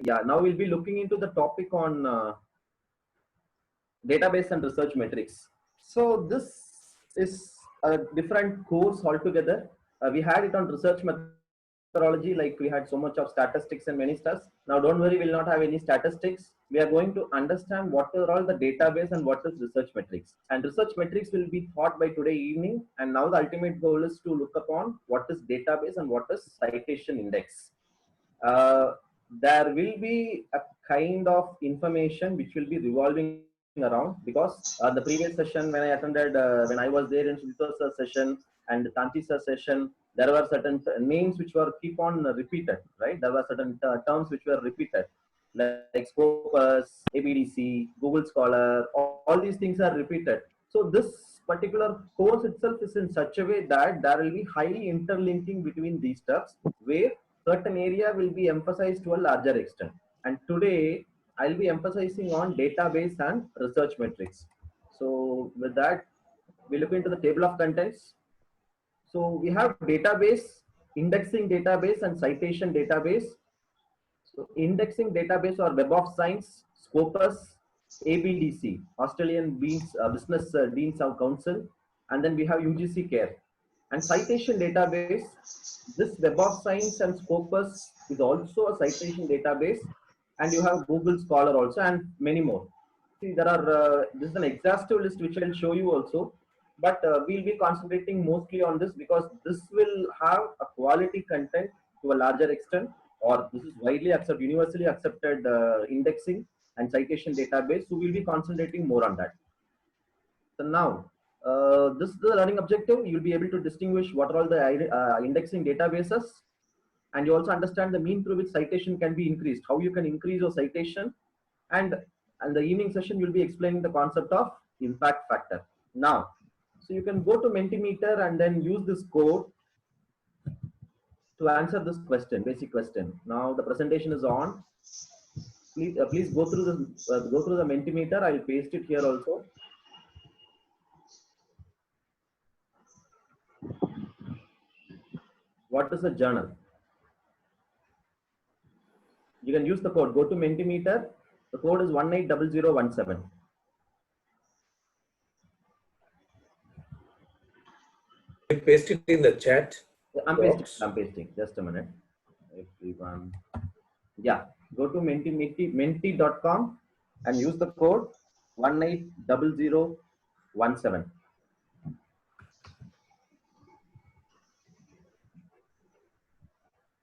Yeah, now we'll be looking into the topic on database and research metrics. So this is a different course altogether. We had it on research methodology, like we had so much of statistics and many stuff. Now don't worry, we'll not have any statistics. We are going to understand what are all the database and what is research metrics. And research metrics will be taught by today evening. And now the ultimate goal is to look upon what is database and what is citation index. There will be a kind of information which will be revolving around, because the previous session when I attended, when I was there in Sudhita session and Tanti session, there were certain names which were keep on repeated, right? There were certain terms which were repeated, like Scopus, ABDC, Google Scholar, all these things are repeated. So this particular course itself is in such a way that there will be highly interlinking between these stuffs, where certain area will be emphasized to a larger extent. And today I'll be emphasizing on database and research metrics. So with that, we look into the table of contents. So we have database, indexing database and citation database. So indexing database or Web of Science, Scopus, ABDC, Australian Business Deans of Council, and then we have UGC CARE. And citation database, this Web of Science and Scopus is also a citation database, and you have Google Scholar also, and many more. See, there are, this is an exhaustive list which I'll show you also, but we'll be concentrating mostly on this because this will have a quality content to a larger extent, or this is widely accepted, universally accepted indexing and citation database. So we'll be concentrating more on that. So now, this is the learning objective. You'll be able to distinguish what are all the indexing databases, and you also understand the mean through which citation can be increased, how you can increase your citation, and the evening session you'll be explaining the concept of impact factor. Now, so you can go to Mentimeter and then use this code to answer this question, basic question. Now the presentation is on. Please go through the Mentimeter. I'll paste it here also. What is a journal? You can use the code. Go to Mentimeter. The code is 180017. You paste it in the chat. I'm pasting. Just a minute. Everyone. Yeah. Go to menti.com and use the code 180017.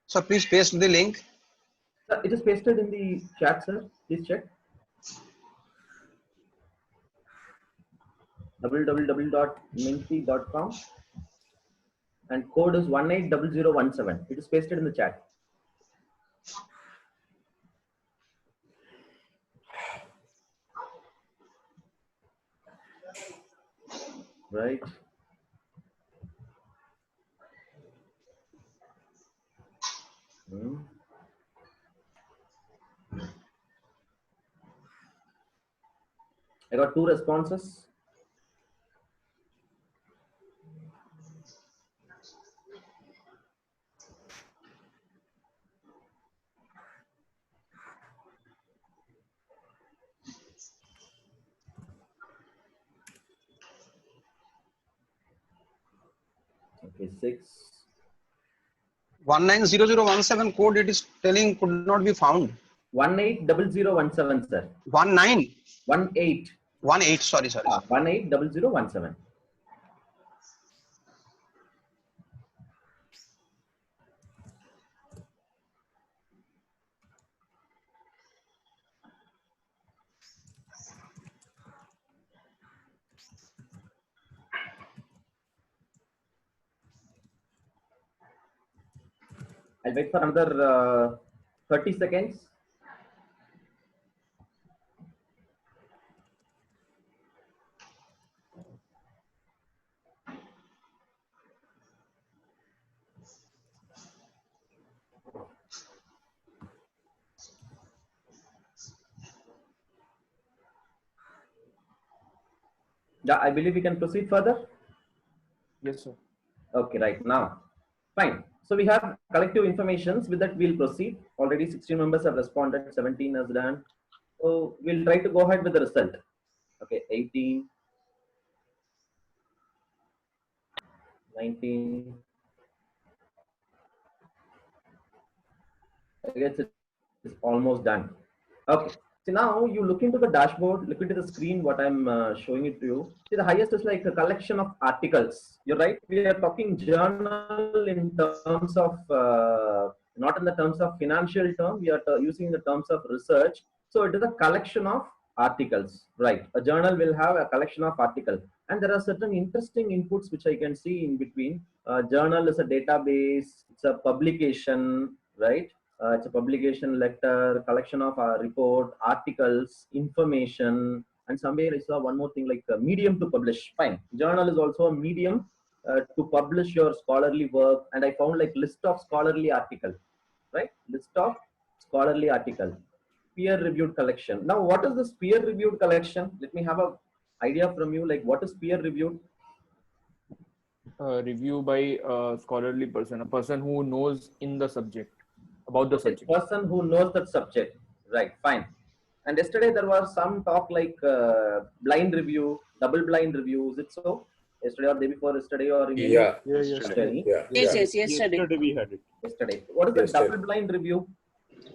So please paste the link. It is pasted in the chat, sir. Please check. www.menti.com and code is 180017. It is pasted in the chat. Right. I got 2 responses. Okay, 6. 190017 code it is telling could not be found. 180017, sir. 18. 18. 18. Sorry. 180017. I'll wait for another 30 seconds. Yeah, I believe we can proceed further. Yes, sir. Okay, right now. Fine. So we have collective informations. With that, we'll proceed. Already 16 members have responded, 17 has done. So we'll try to go ahead with the result. Okay, 18, 19. I guess it's almost done. Okay. So now you look into the dashboard, look into the screen, what I'm showing it to you. See, the highest is like a collection of articles. You're right. We are talking journal in terms of, not in the terms of financial term. We are using the terms of research. So it is a collection of articles, right? A journal will have a collection of articles. And there are certain interesting inputs which I can see in between. Journal is a database, it's a publication, right? It's a publication letter, collection of report, articles, information, and somewhere I saw one more thing like a medium to publish. Fine. Journal is also a medium to publish your scholarly work. And I found like list of scholarly article, right? List of scholarly article, peer reviewed collection. Now, what is this peer reviewed collection? Let me have a idea from you. Like, what is peer reviewed? Review by a scholarly person, a person who knows in the subject, about the subject. Person who knows that subject, right? Fine. And yesterday there was some talk like blind review, double blind review. Is it so? Yesterday or day before yesterday or in Yeah. yesterday? Yeah. Yes, yeah. yes, yesterday. Yesterday we had it. Yesterday. What is the Yesterday. double blind review?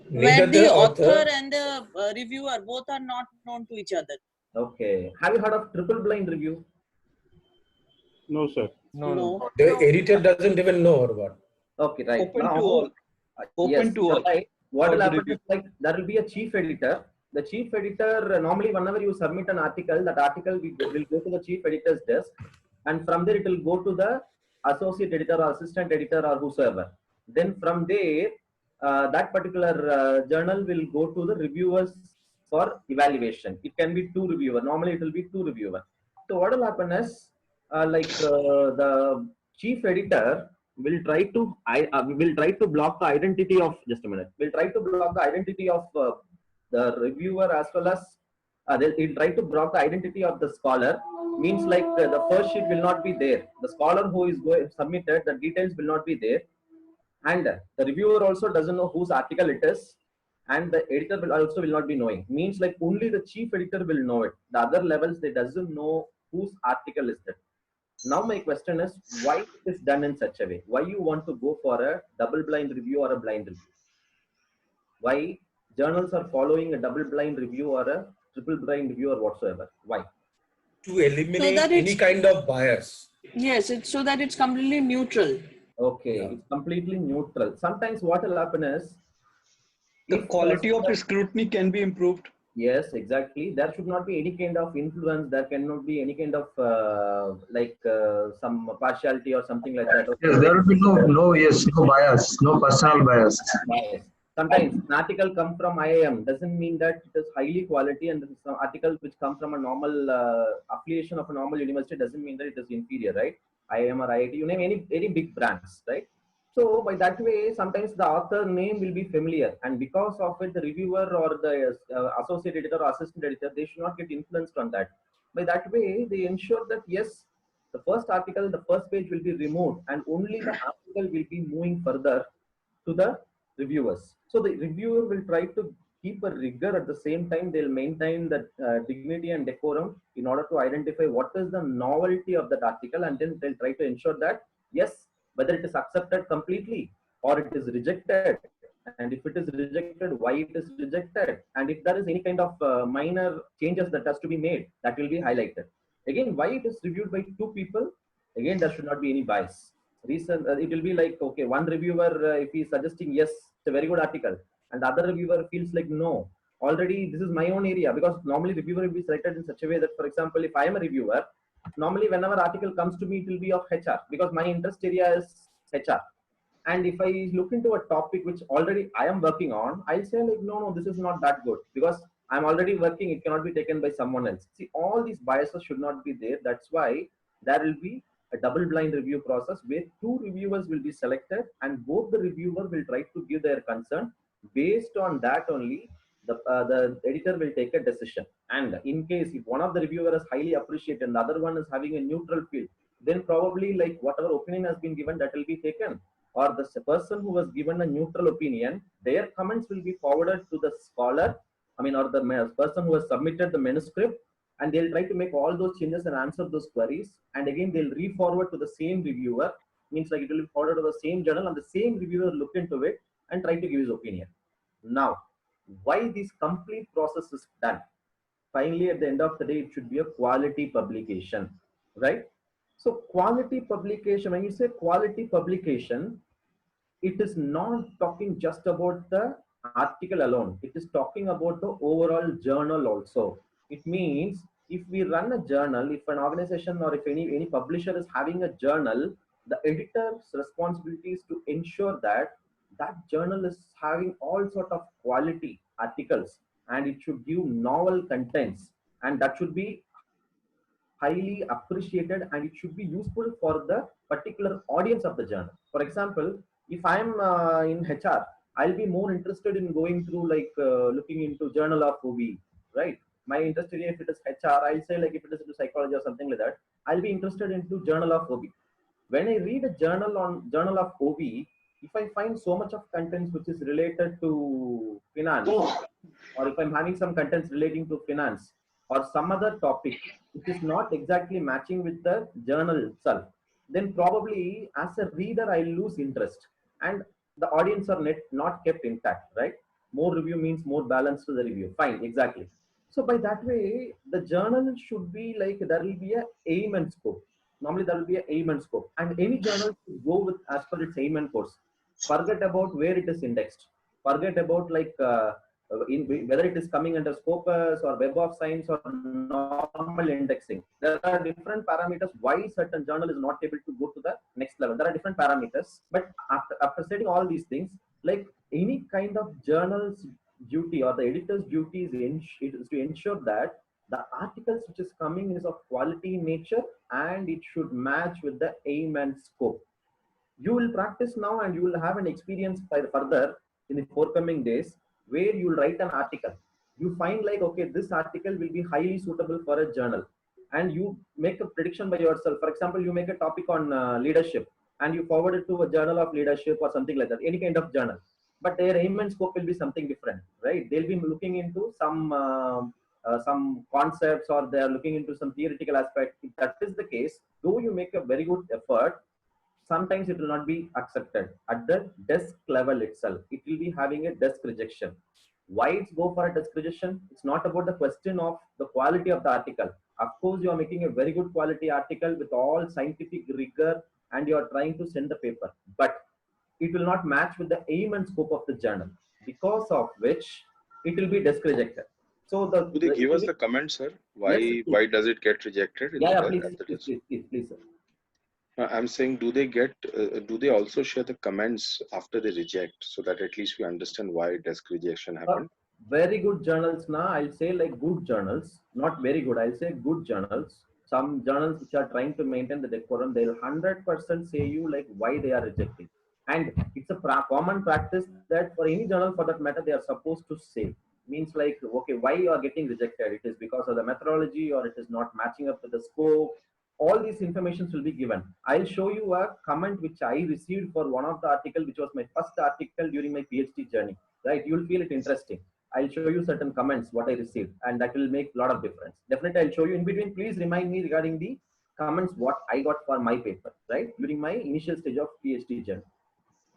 Where Neither the author and the reviewer both are not known to each other. Okay. Have you heard of triple blind review? No, sir. No. the editor doesn't even know or what. Okay, right. Open Now, to all. Open yes, to you're all. right. What For will the happen review. is like there will be a chief editor. The chief editor, normally whenever you submit an article, that article will go to the chief editor's desk, and from there it will go to the associate editor or assistant editor or whosoever. Then from there, that particular journal will go to the reviewers for evaluation. It can be two reviewer. Normally it will be two reviewer. So what will happen is the chief editor will try to block the identity of, just a minute, will try to block the identity of the reviewer as well as he'll try to block the identity of the scholar. Means like the first sheet will not be there. The scholar who is submitted, the details will not be there, and the reviewer also doesn't know whose article it is, and the editor will not be knowing. Means like only the chief editor will know it. The other levels they doesn't know whose article is that. Now my question is, why it is done in such a way? Why you want to go for a double blind review or a blind review? Why journals are following a double blind review or a triple blind review or whatsoever? Why? To eliminate that any it's- kind of bias. Yes, it's so that it's completely neutral. Okay, Yeah. it's completely neutral. Sometimes what will happen is, The if quality of scrutiny can be improved. yes, exactly. There should not be any kind of influence. There cannot be any kind of some partiality or something like that. Yes, there will be no bias, no personal bias. Bias. Sometimes an article come from IIM doesn't mean that it is highly quality, and some article which come from a normal affiliation of a normal university doesn't mean that it is inferior, right? IIM or IIT, you name any big brands, right? So by that way, sometimes the author name will be familiar, and because of it, the reviewer or the associate editor or assistant editor, they should not get influenced on that. By that way, they ensure that yes, the first article, the first page will be removed, and only the article will be moving further to the reviewers. So the reviewer will try to keep a rigor. At the same time, they'll maintain that dignity and decorum in order to identify what is the novelty of that article, and then they'll try to ensure that yes, whether it is accepted completely or it is rejected, and if it is rejected, why it is rejected, and if there is any kind of minor changes that has to be made, that will be highlighted. Again, why it is reviewed by two people? Again, there should not be any bias. Reason it will be like, okay, one reviewer if he is suggesting yes, it's a very good article, and the other reviewer feels like no, already this is my own area, because normally reviewer will be selected in such a way that, for example, if I am a reviewer, normally whenever article comes to me, it will be of HR, because my interest area is HR. And if I look into a topic which already I am working on, I'll say like, no, this is not that good, because I'm already working, it cannot be taken by someone else. See, all these biases should not be there. That's why there will be a double blind review process where two reviewers will be selected, and both the reviewer will try to give their concern. Based on that only, the editor will take a decision. And in case if one of the reviewer is highly appreciated and the other one is having a neutral feel, then probably like whatever opinion has been given, that will be taken. or the person who was given a neutral opinion, their comments will be forwarded to the scholar, or the person who has submitted the manuscript, and they'll try to make all those changes and answer those queries. And again, they'll re-forward to the same reviewer, means like it will be forwarded to the same journal, and the same reviewer look into it and try to give his opinion. Now, why this complete process is done? Finally, at the end of the day, it should be a quality publication, right? So quality publication, when you say quality publication, it is not talking just about the article alone. It is talking about the overall journal also. It means if we run a journal, if an organization or if any publisher is having a journal, the editor's responsibility is to ensure that that journal is having all sort of quality articles, and it should give novel contents, and that should be highly appreciated, and it should be useful for the particular audience of the journal. For example, if I'm in HR, I'll be more interested in going through looking into Journal of OB, right? My interest area, if it is HR, I'll say like if it is into psychology or something like that, I'll be interested into Journal of OB. When I read a journal on Journal of OB, if I find so much of contents which is related to finance, or if I'm having some contents relating to finance or some other topic which is not exactly matching with the journal itself, then probably as a reader I'll lose interest, and the audience are not kept intact, right? More review means more balance to the review. Fine, exactly. So by that way, the journal should be like, there will be a aim and scope. Normally there will be a aim and scope, and any journal should go with as per its aim and course. Forget about where it is indexed. Forget about whether it is coming under Scopus or Web of Science or normal indexing. There are different parameters why certain journal is not able to go to the next level. There are different parameters. But after setting all these things, like any kind of journal's duty or the editor's duty is to ensure that the articles which is coming is of quality in nature, and it should match with the aim and scope. You will practice now, and you will have an experience further in the forthcoming days, where you will write an article. You find like, okay, this article will be highly suitable for a journal, and you make a prediction by yourself. For example, you make a topic on leadership, and you forward it to a journal of leadership or something like that, any kind of journal. But their aim and scope will be something different, right? They'll be looking into some concepts, or they are looking into some theoretical aspect. If that is the case, though you make a very good effort, sometimes it will not be accepted at the desk level itself. It will be having a desk rejection. Why it's go for a desk rejection? It's not about the question of the quality of the article. Of course, you are making a very good quality article with all scientific rigor, and you are trying to send the paper, but it will not match with the aim and scope of the journal, because of which it will be desk rejected. So do they give us the comments, sir? Why does it get rejected? Please, sir. I'm saying, do they also share the comments after they reject, so that at least we understand why desk rejection happened? Very good journals now, I'll say like good journals, not very good, I'll say good journals. Some journals which are trying to maintain the decorum, they'll 100% say you like why they are rejecting. And it's a common practice that for any journal for that matter, they are supposed to say. Means like, okay, why you are getting rejected? It is because of the methodology, or it is not matching up with the scope. All these informations will be given. I'll show you a comment which I received for one of the article, which was my first article during my PhD journey, right? You'll feel it interesting. I'll show you certain comments, what I received, and that will make a lot of difference. Definitely, I'll show you in between. Please remind me regarding the comments, what I got for my paper, right? During my initial stage of PhD journey,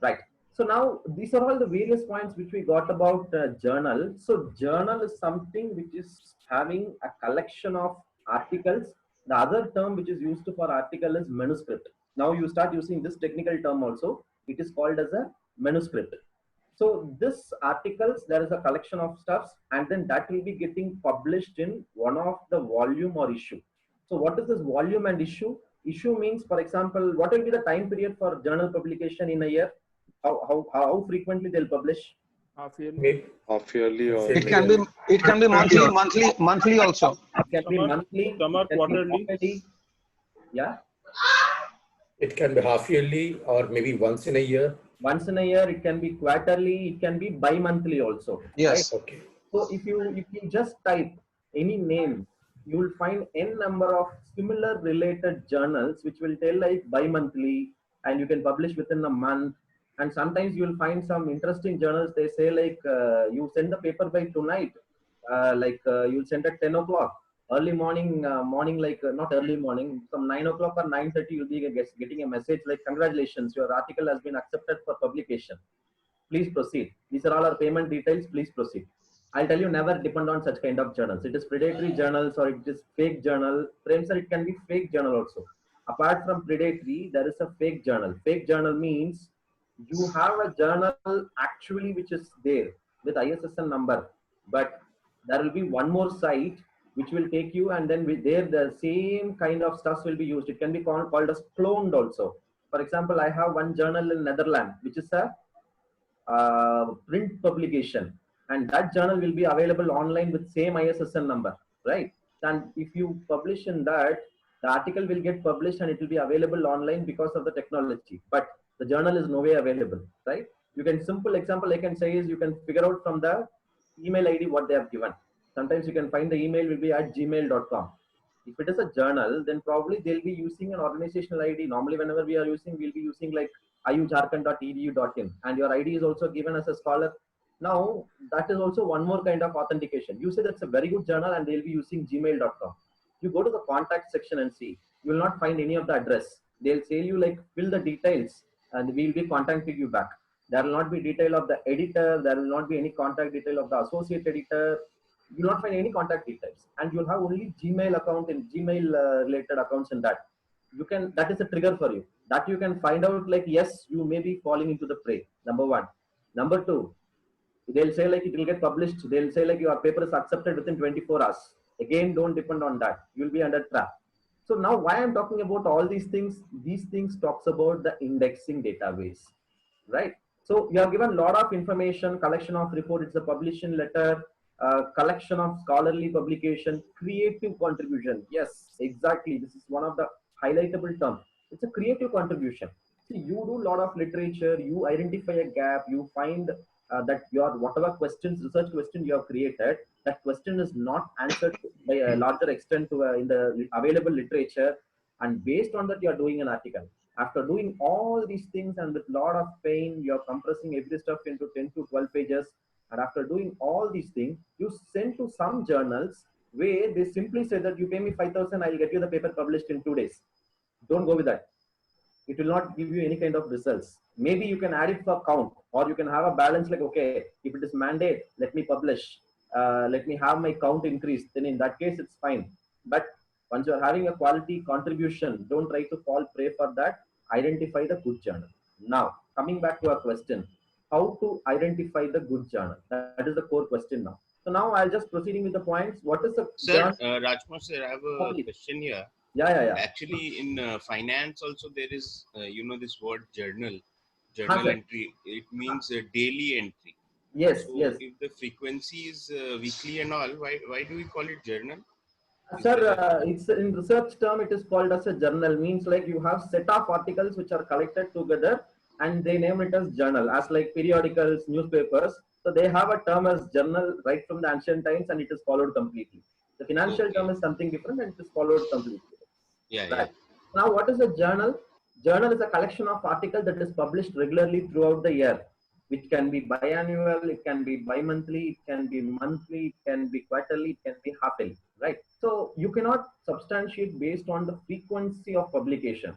right? So now these are all the various points which we got about journal. So journal is something which is having a collection of articles. The other term which is used for article is manuscript. Now you start using this technical term also. It is called as a manuscript. So this articles, there is a collection of stuffs, and then that will be getting published in one of the volume or issue. So what is this volume and issue? Issue means, for example, what will be the time period for journal publication in a year? How frequently they'll publish? Half yearly. Half yearly, or It can be monthly also. It can be monthly. Some are quarterly. Yeah. It can be half yearly or maybe once in a year. Once in a year, it can be quarterly, it can be bi-monthly also. Yes. Right? Okay. So if you just type any name, you will find n number of similar related journals which will tell like bi-monthly, and you can publish within a month, And sometimes you will find some interesting journals. They say like you send the paper by tonight, you'll send at 10 o'clock. Early morning, not early morning, from 9 o'clock or 9:30, you'll be getting a message like, congratulations, your article has been accepted for publication. Please proceed. These are all our payment details. Please proceed. I'll tell you, never depend on such kind of journals. It is predatory journals or it is fake journal. Prem sir, it can be fake journal also. Apart from predatory, there is a fake journal. Fake journal means you have a journal actually which is there with ISSN number, but there will be one more site which will take you, and then with there the same kind of stuff will be used. It can be called as cloned also. For example, I have one journal in Netherlands which is a print publication, and that journal will be available online with same ISSN number, right? And if you publish in that, the article will get published and it will be available online because of the technology, but the journal is no way available, right? You can, simple example I can say is, you can figure out from the email ID what they have given. Sometimes you can find the email will be at gmail.com. If it is a journal, then probably they'll be using an organizational ID. Normally, whenever we are using, we'll be using like iujharkhand.edu.in, and your ID is also given as a scholar. Now, that is also one more kind of authentication. You say that's a very good journal and they'll be using gmail.com. You go to the contact section and see, you will not find any of the address. They'll say you like, fill the details and we'll be contacting you back. There will not be detail of the editor. There will not be any contact detail of the associate editor. You will not find any contact details, and you'll have only Gmail account and Gmail related accounts in that. You can, that is a trigger for you, that you can find out like, yes, you may be falling into the prey. Number one. Number two, they'll say like it will get published. They'll say like your paper is accepted within 24 hours. Again, don't depend on that. You'll be under trap. So now why I'm talking about all these things talks about the indexing database, right? So you have given a lot of information, collection of report, it's a publishing letter, collection of scholarly publication, creative contribution. Yes, exactly. This is one of the highlightable terms. It's a creative contribution. See, you do a lot of literature, you identify a gap, you find that your whatever questions, research question you have created, that question is not answered by a larger extent to, in the available literature, and based on that you are doing an article. After doing all these things and with lot of pain, you are compressing every stuff into 10 to 12 pages. And after doing all these things, you send to some journals where they simply say that you pay me 5,000, I'll get you the paper published in 2 days. Don't go with that. It will not give you any kind of results. Maybe you can add it for count, or you can have a balance like, okay, if it is mandate, let me publish. Let me have my count increased. Then in that case, it's fine. But once you are having a quality contribution, don't try to fall prey for that. Identify the good journal. Now, coming back to our question, how to identify the good journal? That is the core question now. So now I'll just proceeding with the points. What is the Sir, Rajkumar sir, I have a question here. Yeah. Actually, in finance also there is, this word journal Sir. entry. It means daily entry. Yes, So yes. if the frequency is weekly and all, why do we call it journal? Sir, it's in research term, it is called as a journal. Means like you have set of articles which are collected together and they name it as journal, as like periodicals, newspapers. So they have a term as journal right from the ancient times, and it is followed completely. The financial term is something different and it is followed completely. Yeah, right. Now, what is a journal? Journal is a collection of articles that is published regularly throughout the year, which can be biannual, it can be bi-monthly, it can be monthly, it can be quarterly, it can be half-yearly, right? So you cannot substantiate based on the frequency of publication.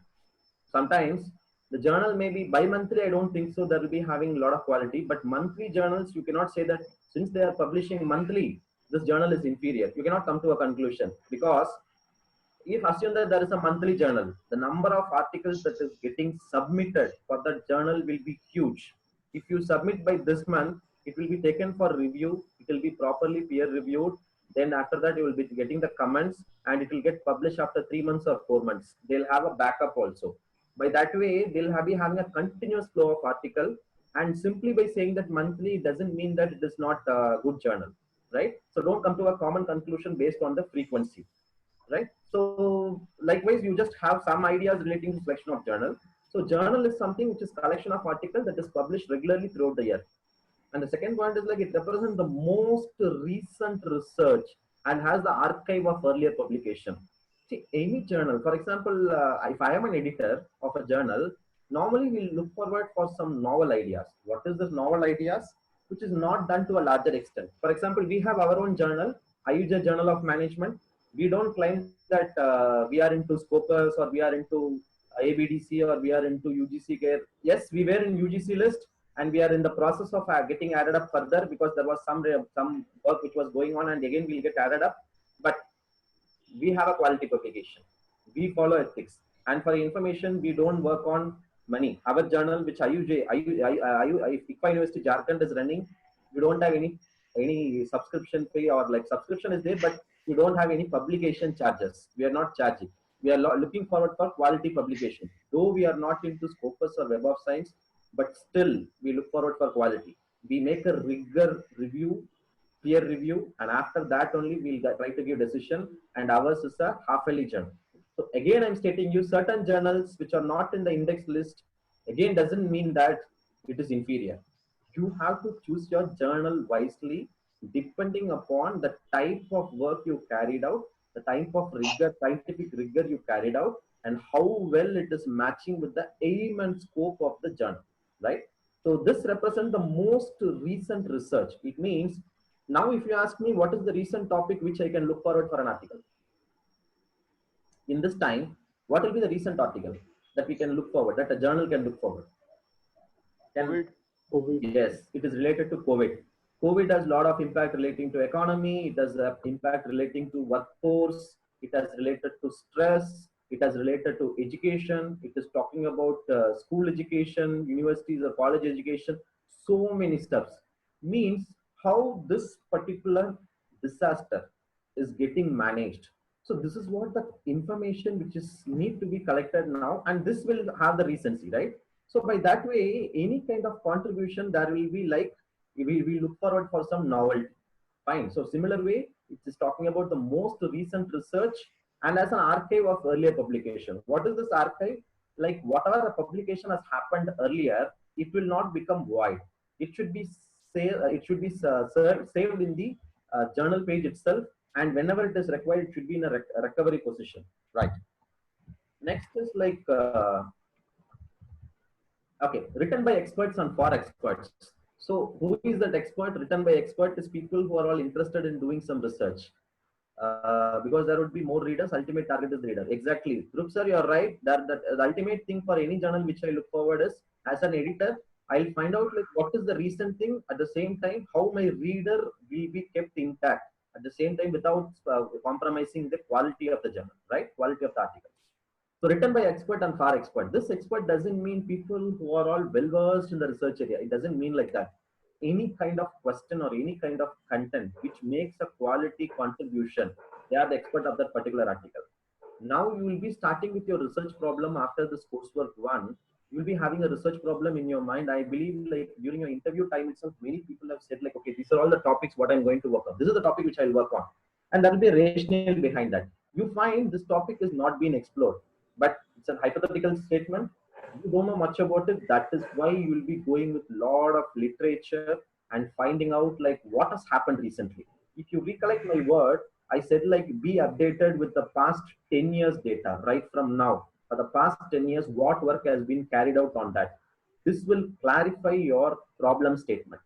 Sometimes the journal may be bi-monthly, I don't think so, that will be having a lot of quality, but monthly journals, you cannot say that since they are publishing monthly, this journal is inferior. You cannot come to a conclusion, because if assume that there is a monthly journal, the number of articles that is getting submitted for that journal will be huge. If you submit by this month, it will be taken for review, it will be properly peer reviewed. Then after that, you will be getting the comments and it will get published after 3 months or 4 months. They'll have a backup also. By that way, they'll be having a continuous flow of article, and simply by saying that monthly doesn't mean that it is not a good journal, right? So don't come to a common conclusion based on the frequency, right? So likewise, you just have some ideas relating to selection of journal. So journal is something which is collection of articles that is published regularly throughout the year. And the second point is like it represents the most recent research and has the archive of earlier publication. See, any journal, for example, if I am an editor of a journal, Normally we'll look forward for some novel ideas. What is this novel ideas? Which is not done to a larger extent. For example, we have our own journal, IUJ Journal of Management. We don't claim that we are into Scopus or we are into ABDC or we are into UGC care. Yes, we were in UGC list and we are in the process of getting added up further because there was some work which was going on, and again we'll get added up. But we have a quality publication. We follow ethics. And for information, we don't work on money. Our journal, which ICFA University Jharkhand is running, we don't have any subscription fee, or like subscription is there, but we don't have any publication charges. We are not charging. We are looking forward for quality publication. Though we are not into Scopus or Web of Science, but still we look forward for quality. We make a rigor review, peer review, and after that only we'll try to give decision, and ours is a half-yearly journal. So again, I'm stating you certain journals which are not in the index list, again, doesn't mean that it is inferior. You have to choose your journal wisely depending upon the type of work you carried out, the type of rigor, scientific rigor you carried out, and how well it is matching with the aim and scope of the journal, right? So this represents the most recent research. It means, now if you ask me what is the recent topic which I can look forward for an article, in this time, what will be the recent article that we can look forward, that a journal can look forward? COVID. Yes, it is related to COVID. COVID has a lot of impact relating to economy. It has impact relating to workforce. It has related to stress. It has related to education. It is talking about school education, universities or college education. So many steps. Means how this particular disaster is getting managed. So this is what the information which is need to be collected now, and this will have the recency, right? So by that way, any kind of contribution, there will be like, we look forward for some novelty. Fine. So similar way, it is talking about the most recent research and as an archive of earlier publication. What is this archive? Like whatever a publication has happened earlier, it will not become void. It should be saved. It should be saved in the journal page itself, and whenever it is required, it should be in a recovery position, right? Next is like okay, written by experts and for experts. So who is that expert? Written by expert is people who are all interested in doing some research. Because there would be more readers, ultimate target is the reader. Exactly. Dhruv sir, you are right. That the ultimate thing for any journal which I look forward is, as an editor, I'll find out like what is the recent thing, at the same time how my reader will be kept intact, at the same time without compromising the quality of the journal, right? Quality of the article. So written by expert and for expert. This expert doesn't mean people who are all well versed in the research area. It doesn't mean like that. Any kind of question or any kind of content which makes a quality contribution, they are the expert of that particular article. Now you will be starting with your research problem after this coursework one. You will be having a research problem in your mind. I believe like during your interview time itself, many people have said like, okay, these are all the topics what I'm going to work on. This is the topic which I'll work on. And there will be a rationale behind that. You find this topic is not being explored, but it's a hypothetical statement. You don't know much about it. That is why you will be going with a lot of literature and finding out like what has happened recently. If you recollect my word, I said like be updated with the past 10 years data right from now. For the past 10 years, what work has been carried out on that. This will clarify your problem statement.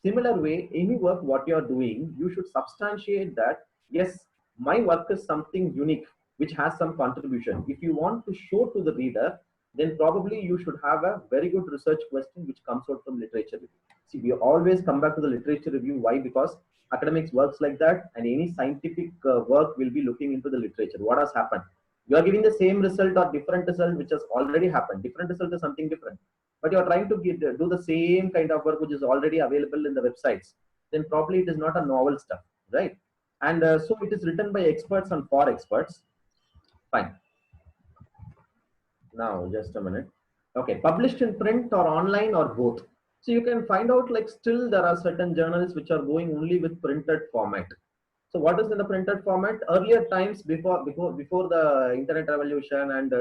Similar way, any work what you are doing, you should substantiate that, yes, my work is something unique, which has some contribution. If you want to show to the reader, then probably you should have a very good research question which comes out from literature review. See, we always come back to the literature review. Why? Because academics works like that, and any scientific work will be looking into the literature. What has happened? You are giving the same result or different result which has already happened. Different result is something different. But you are trying to do the same kind of work which is already available in the websites. Then probably it is not a novel stuff, right? And so it is written by experts and for experts. Fine. Now, just a minute. Okay, published in print or online or both. So you can find out like still there are certain journals which are going only with printed format. So what is in the printed format? Earlier times before the internet revolution and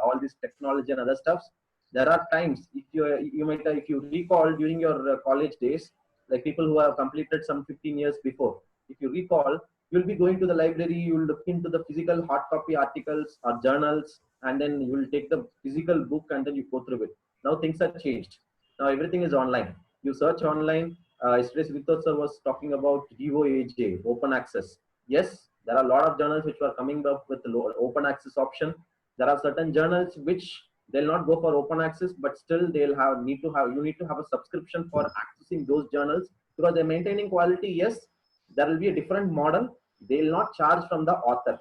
all this technology and other stuffs, there are times if you recall during your college days, like people who have completed some 15 years before, if you recall, you'll be going to the library, you'll look into the physical hard copy articles or journals, and then you will take the physical book and then you go through it. Now things are changed. Now everything is online. You search online. Yesterday, Sridhar sir was talking about DOAJ, open access. Yes, there are a lot of journals which were coming up with the open access option. There are certain journals which they'll not go for open access, but still they'll have you need to have a subscription for accessing those journals because they're maintaining quality. Yes, there will be a different model. They'll not charge from the author.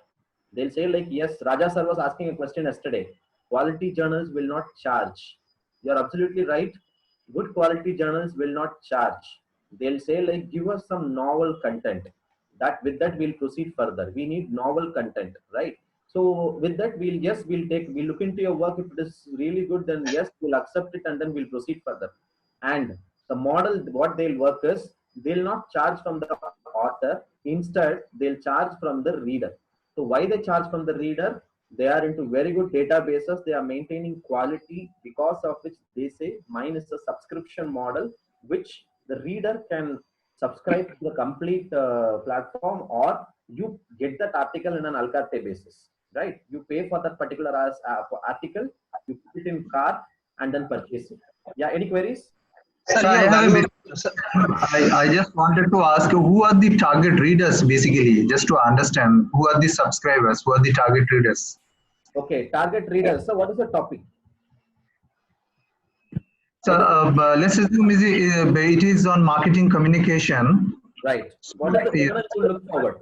They'll say like, yes, Raja sir was asking a question yesterday. Quality journals will not charge. You're absolutely right. Good quality journals will not charge. They'll say like, give us some novel content. That with that we'll proceed further. We need novel content, right? So with that we'll look into your work. If it is really good, then yes, we'll accept it and then we'll proceed further. And the model, what they'll work is, they'll not charge from the author. Instead, they'll charge from the reader. So why they charge from the reader? They are into very good databases. They are maintaining quality, because of which they say mine is a subscription model, which the reader can subscribe to the complete platform, or you get that article in an al carte basis, right? You pay for that particular article, you put it in cart and then purchase it. Yeah, any queries? Sir, So I your have a value, I just wanted to ask you, who are the target readers basically, just to understand who are the subscribers, who are the target readers? Okay, target readers. So what is the topic? So let's assume it is on marketing communication. Right. What is the journal you look forward?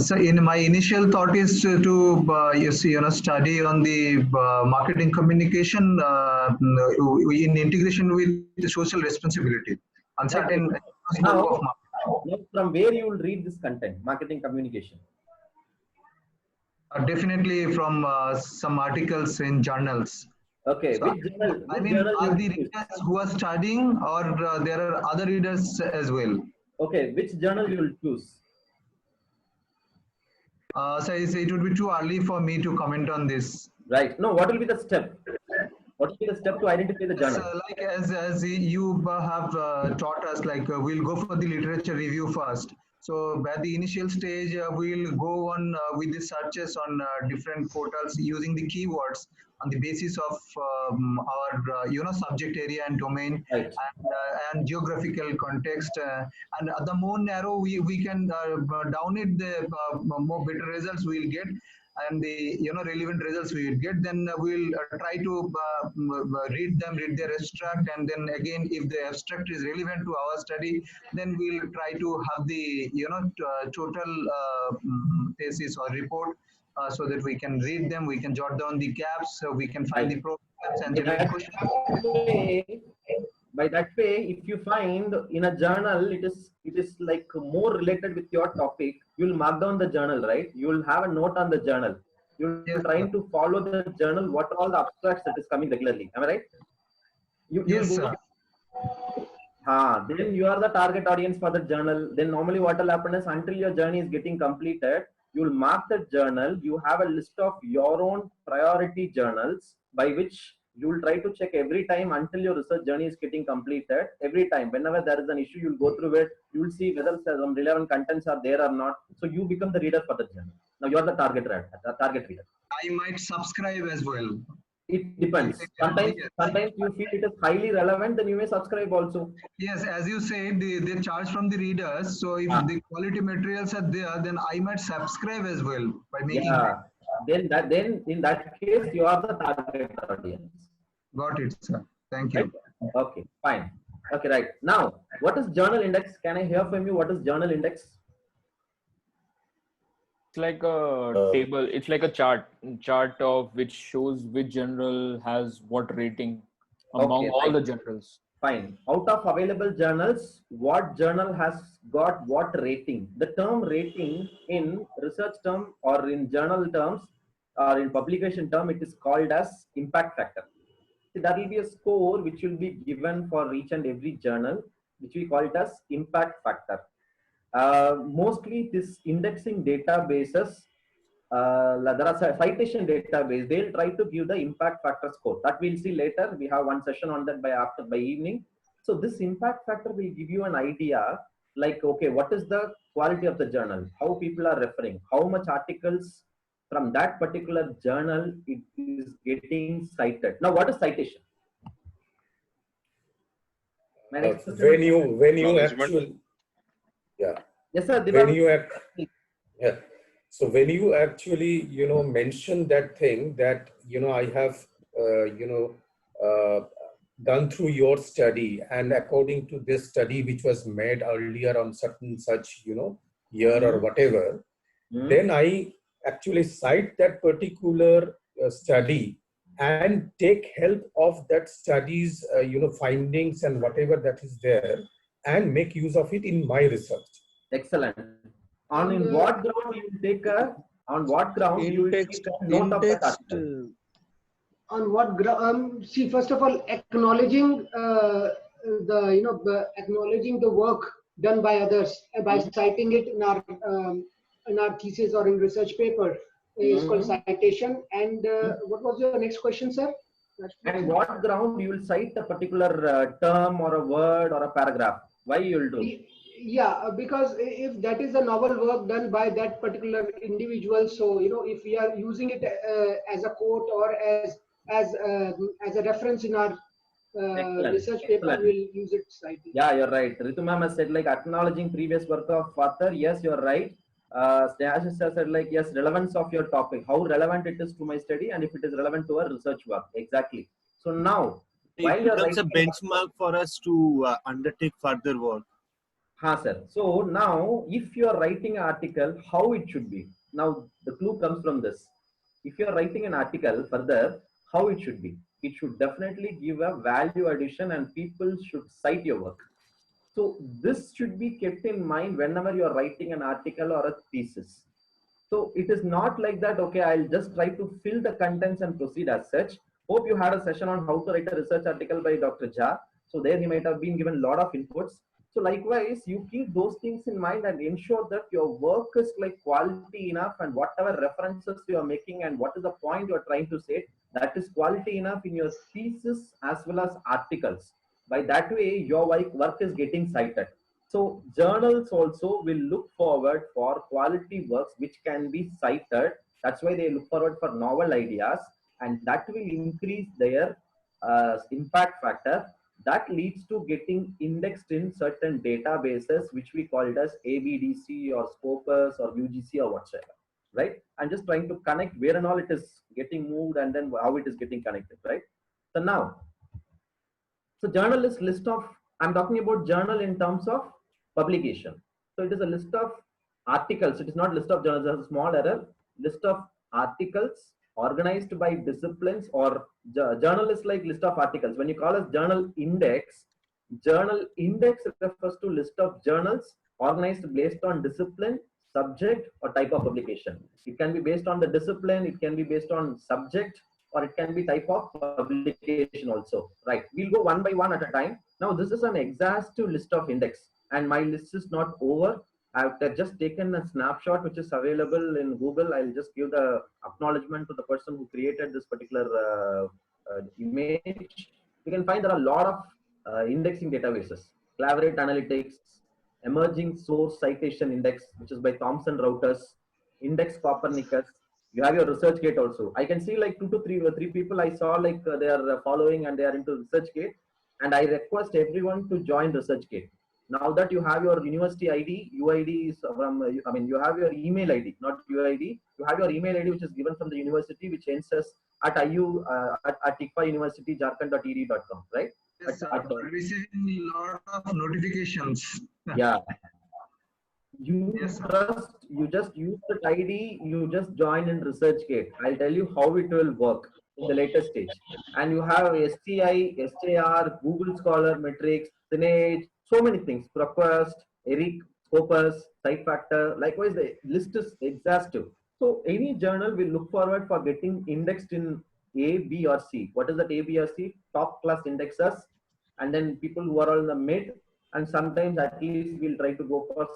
So in my initial thought is to study on the marketing communication in integration with the social responsibility on certain Now, of from where you will read this content, marketing communication? definitely from some articles in journals. Okay, So, which journal? I Which mean, journal are you the choose? readers who are studying, or there are other readers as well? Okay, which journal you will choose? So it would be too early for me to comment on this. Right. No, what will be the step? What will be the step to identify the journal? Like as you have taught us, like we'll go for the literature review first. So at the initial stage, we'll go on with the searches on different portals using the keywords on the basis of our subject area and domain, Right. and geographical context. And the more narrow we can down it, the more better results we'll get, and the relevant results we will get. Then we'll try to read their abstract, and then again, if the abstract is relevant to our study, then we'll try to have the total thesis or report, so that we can read them, we can jot down the gaps, so we can find the problems and generate questions. By that way, if you find in a journal it is like more related with your topic, you'll mark down the journal, right? You'll have a note on the journal. You're trying to follow the journal, what are all the abstracts that is coming regularly. Am I right? Yes, sir. Then you are the target audience for the journal. Then normally what will happen is, until your journey is getting completed, you will mark the journal. You have a list of your own priority journals by which you will try to check every time until your research journey is getting completed. Every time, whenever there is an issue, you'll go through it. You will see whether some relevant contents are there or not. So you become the reader for the journal. Now you are the target reader. I might subscribe as well. It depends. Sometimes you feel it is highly relevant, then you may subscribe also. Yes, as you said, they charge from the readers. So if the quality materials are there, then I might subscribe as well by making. Yeah. Then in that case, you are the target audience. Got it, sir. Thank you. Right? Okay, fine. Okay, right. Now, what is journal index? Can I hear from you? What is journal index? It's like a table. It's like a chart of which shows which journal has what rating among all the journals. Fine. Out of available journals, what journal has got what rating? The term rating in research term or in journal terms or in publication term, it is called as impact factor. So there will be a score which will be given for each and every journal, which we call it as impact factor. Mostly this indexing databases, there are citation database, they'll try to give the impact factor score. That we'll see later. We have one session on that by evening. So this impact factor will give you an idea like, okay, what is the quality of the journal? How people are referring? How much articles from that particular journal, it is getting cited. Now, what is citation? My next question when is- you Acknowledgement. actually, yeah, Yes, sir. when Divan. you yeah. So when you actually, mention that thing that, I have, done through your study, and according to this study, which was made earlier on certain such, year or whatever, then I actually cite that particular study and take help of that study's, findings and whatever that is there, and make use of it in my research. Excellent. In what ground you will take a, on what ground you will take a note of that article? On what ground? See, first of all, acknowledging acknowledging the work done by others by citing it in our thesis or in research paper is called citation. And what was your next question, sir? And what ground you will cite a particular term or a word or a paragraph? Why you will do? Yeah, because if that is a novel work done by that particular individual, so if we are using it as a quote or as a reference in our research paper, Excellent. we'll use it citing. Yeah, you're right. Ritu ma'am has said like acknowledging previous work of author. Yes, you're right. Sneha said like, yes, relevance of your topic, how relevant it is to my study, and if it is relevant to our research work. Exactly. So now, while It you're becomes a writing, benchmark for us to undertake further work. sir. So now, if you are writing an article, how it should be? Now, the clue comes from this. If you are writing an article further, how it should be? It should definitely give a value addition, and people should cite your work. So this should be kept in mind whenever you are writing an article or a thesis. So it is not like that, okay, I'll just try to fill the contents and proceed as such. Hope you had a session on how to write a research article by Dr. Jha. So there he might have been given a lot of inputs. So likewise, you keep those things in mind and ensure that your work is like quality enough, and whatever references you are making and what is the point you are trying to say, that is quality enough in your thesis as well as articles. By that way, your work is getting cited. So journals also will look forward for quality works which can be cited. That's why they look forward for novel ideas, and that will increase their impact factor. That leads to getting indexed in certain databases, which we call it as ABDC or Scopus or UGC or whatsoever, right? I'm just trying to connect where and all it is getting moved and then how it is getting connected, right? So now, so journal is list of, I'm talking about journal in terms of publication. So it is a list of articles. It is not list of journals. There's a small error. List of articles organized by disciplines, or journal is like list of articles. When you call as journal index refers to list of journals organized based on discipline, subject, or type of publication. It can be based on the discipline. It can be based on subject, or it can be type of publication also, right? We'll go one by one at a time. Now, this is an exhaustive list of index, and my list is not over. I've just taken a snapshot which is available in Google. I'll just give the acknowledgement to the person who created this particular image. You can find there are a lot of indexing databases. Clarivate Analytics, Emerging Source Citation Index, which is by Thomson Reuters, Index Copernicus. You have your ResearchGate also. I can see like 2 to 3 people I saw like they are following and they are into ResearchGate, and I request everyone to join ResearchGate. Now that you have your university ID, UID is from, I mean, you have your email ID, not UID. You have your email ID, which is given from the university, which ends us at IU, at ICFA University, Jharkhand.edu.com, right? Yes, receiving a lot of notifications. Yeah. You just use that ID, you just join in ResearchGate. I'll tell you how it will work in the later stage. And you have STI, SJR, Google Scholar, Metrics, Signage, so many things, ProQuest, ERIC, Scopus, SiteFactor. Likewise, the list is exhaustive. So any journal will look forward for getting indexed in A, B, or C. What is that A, B, or C? Top class indexers, and then people who are all in the mid, and sometimes at least we'll try to go for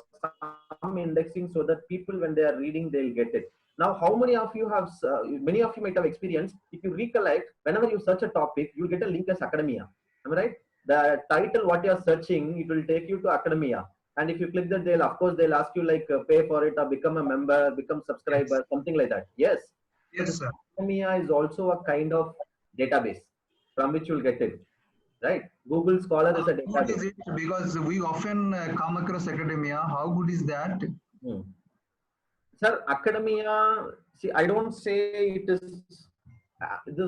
some indexing so that people, when they are reading, they'll get it. Now, how many of you have, many of you might have experienced, if you recollect, whenever you search a topic, you get a link as academia. Am I right? The title, what you are searching, it will take you to academia. And if you click that, they'll, of course, they'll ask you like pay for it or become a member, become subscriber, something like that. Yes. Yes, sir. Academia is also a kind of database from which you'll get it, right? Google Scholar is a What is database. it? Because we often come across academia. How good is that? Sir, academia, see, I don't say it is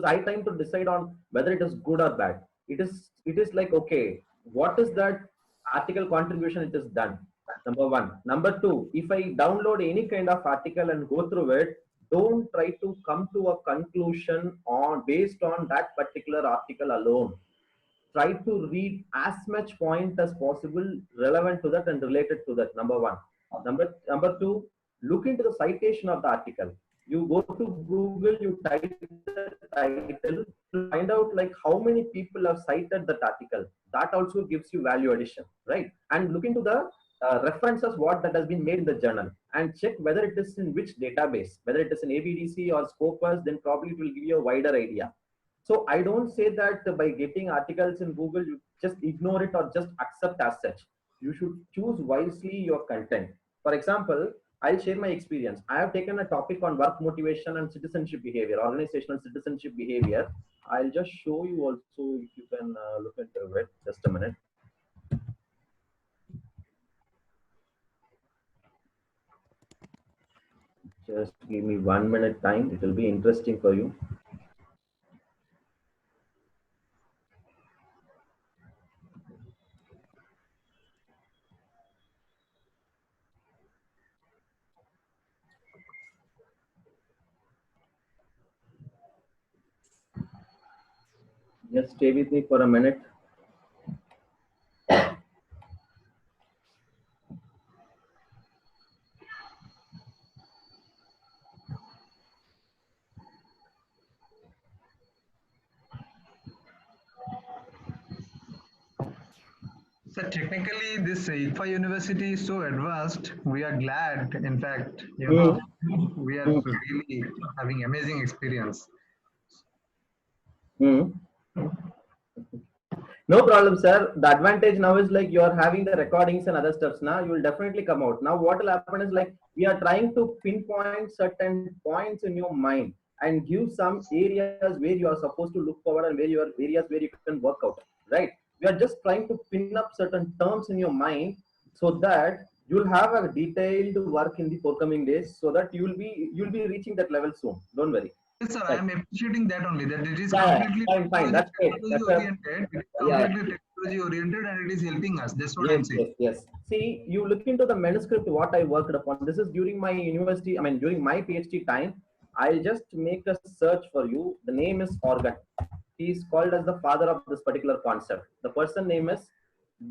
high time to decide on whether it is good or bad. It is like, okay, what is that article contribution it is done? Number one. Number two, if I download any kind of article and go through it, don't try to come to a conclusion on based on that particular article alone. Try to read as much point as possible relevant to that and related to that. Number one. Number two, look into the citation of the article. You go to Google, you type the title to find out like how many people have cited that article. That also gives you value addition, right? And look into the references what that has been made in the journal and check whether it is in which database, whether it is in ABDC or Scopus, then probably it will give you a wider idea. So I don't say that by getting articles in Google, you just ignore it or just accept as such. You should choose wisely your content. For example, I'll share my experience. I have taken a topic on work motivation and citizenship behavior, organizational citizenship behavior. I'll just show you also if you can look into it. Just a minute. Just give me 1 minute time. It will be interesting for you. Just stay with me for a minute. So technically, this IFA University is so advanced. We are glad. In fact, we are really having amazing experience. No problem, sir. The advantage now is like you are having the recordings and other stuffs now. You will definitely come out. Now, what will happen is like we are trying to pinpoint certain points in your mind and give some areas where you are supposed to look forward and where you are areas where you can work out, right? We are just trying to pin up certain terms in your mind so that you'll have a detailed work in the forthcoming days so that you'll be reaching that level soon. Don't worry. Yes, sir. I am appreciating that only. That it is completely completely That's great. technology oriented. It is completely technology oriented, and it is helping us. That's what I'm saying. Yes. See, you look into the manuscript what I worked upon. This is during my university. I mean, during my PhD time. I'll just make a search for you. The name is Organ. He is called as the father of this particular concept. The person name is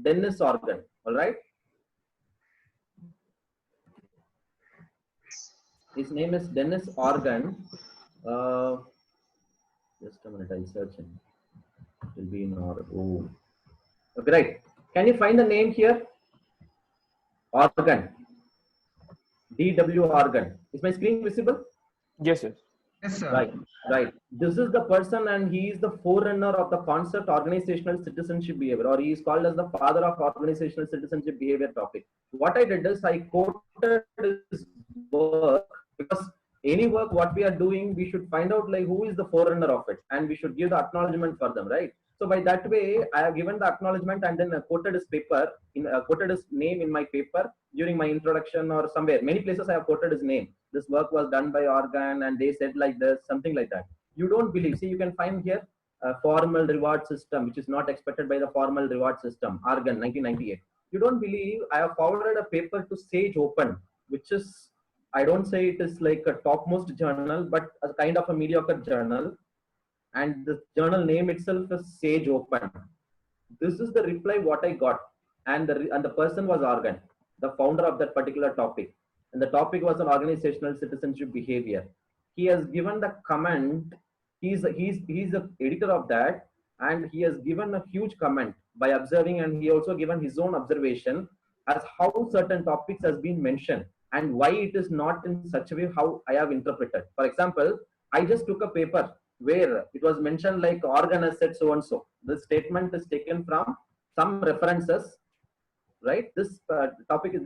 Dennis Organ. All right. His name is Dennis Organ. Just a minute, I'll search him. It will be in order. Oh. Okay, right. Can you find the name here? Organ. DW Organ. Is my screen visible? Yes. Yes, sir. Right. This is the person, and he is the forerunner of the concept organizational citizenship behavior, or he is called as the father of organizational citizenship behavior topic. What I did is I quoted his work because any work what we are doing, we should find out like who is the forerunner of it, and we should give the acknowledgement for them, right? So by that way, I have given the acknowledgement and then quoted his paper, quoted his name in my paper during my introduction or somewhere. Many places I have quoted his name. This work was done by Organ, and they said like this, something like that. You don't believe. See, you can find here a formal reward system, which is not expected by the formal reward system. Organ, 1998. You don't believe. I have forwarded a paper to Sage Open, which is, I don't say it is like a topmost journal, but a kind of a mediocre journal. And the journal name itself is Sage Open. This is the reply what I got, and the person was Organ, the founder of that particular topic, and the topic was an organizational citizenship behavior. He has given the comment. He's the editor of that, and he has given a huge comment by observing, and he also given his own observation as how certain topics has been mentioned and why it is not in such a way how I have interpreted. For example, I just took a paper where it was mentioned like Organ has said so and so. The statement is taken from some references, right? This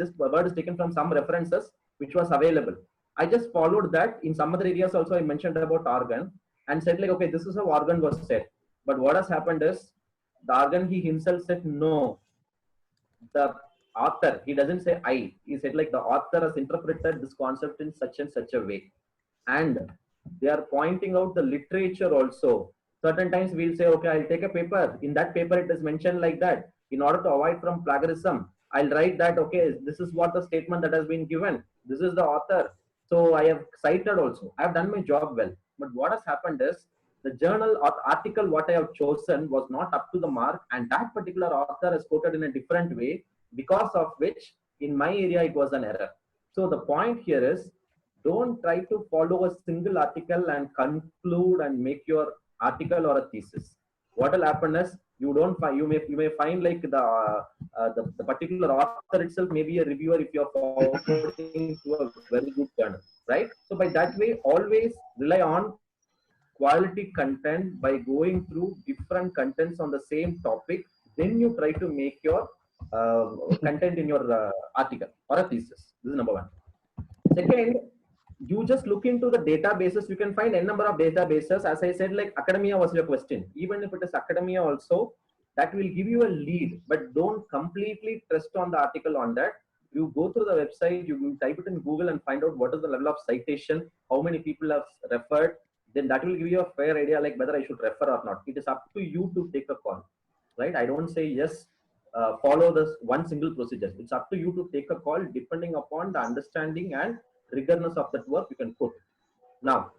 this word is taken from some references which was available. I just followed that. In some other areas also I mentioned about organ and said like, okay, this is how organ was said. But what has happened is the organ, he himself said, no, the author, he doesn't say I, he said like the author has interpreted this concept in such and such a way. And they are pointing out the literature also. Certain times we'll say, okay, I'll take a paper. In that paper, it is mentioned like that. In order to avoid from plagiarism, I'll write that, okay, this is what the statement that has been given. This is the author. So I have cited also. I have done my job well. But what has happened is the journal or article what I have chosen was not up to the mark, and that particular author is quoted in a different way, because of which in my area it was an error. So the point here is, don't try to follow a single article and conclude and make your article or a thesis. What will happen is you may find like the particular author itself may be a reviewer if you are forwarding to a very good journal, right? So by that way, always rely on quality content by going through different contents on the same topic. Then you try to make your content in your article or a thesis. This is number one. Second, you just look into the databases. You can find n number of databases. As I said, like academia was your question. Even if it is academia also, that will give you a lead, but don't completely trust on the article on that. You go through the website, you type it in Google and find out what is the level of citation, how many people have referred. Then that will give you a fair idea like whether I should refer or not. It is up to you to take a call, right? I don't say yes, follow this one single procedure. It's up to you to take a call depending upon the understanding and rigorousness of that work you can put. Now,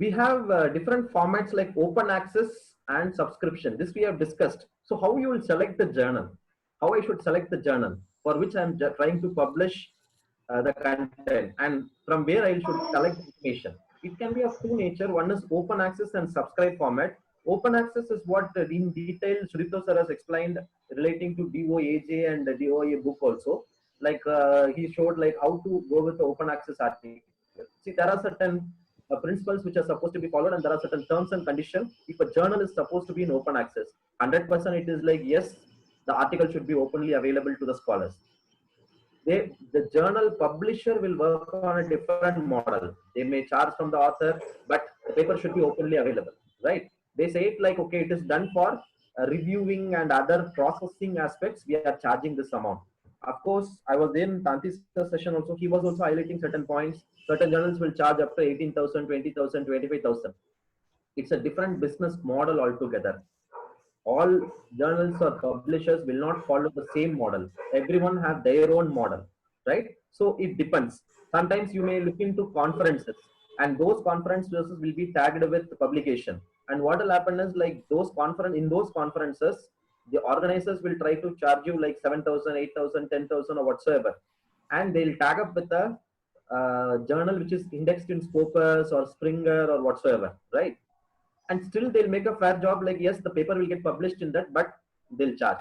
we have different formats like open access and subscription. This we have discussed. So how you will select the journal, how I should select the journal for which I'm trying to publish the content, and from where I should collect information. It can be of two nature. One is open access and subscribe format. Open access is what in detail Sudipto sir has explained relating to DOAJ and the DOA book also. Like he showed like how to go with the open access article. See, there are certain principles which are supposed to be followed, and there are certain terms and conditions. If a journal is supposed to be in open access, 100% it is like, yes, the article should be openly available to the scholars. The journal publisher will work on a different model. They may charge from the author, but the paper should be openly available, right? They say it like, okay, it is done for reviewing and other processing aspects. We are charging this amount. Of course, I was in Tanti's session also. He was also highlighting certain points. Certain journals will charge up to 18,000, 20,000, 25,000. It's a different business model altogether. All journals or publishers will not follow the same model. Everyone have their own model, right? So it depends. Sometimes you may look into conferences, and those conferences will be tagged with publication. And what will happen is like in those conferences, the organizers will try to charge you like 7,000, 8,000, 10,000 or whatsoever. And they'll tag up with a journal which is indexed in Scopus or Springer or whatsoever, right? And still they'll make a fair job like, yes, the paper will get published in that, but they'll charge.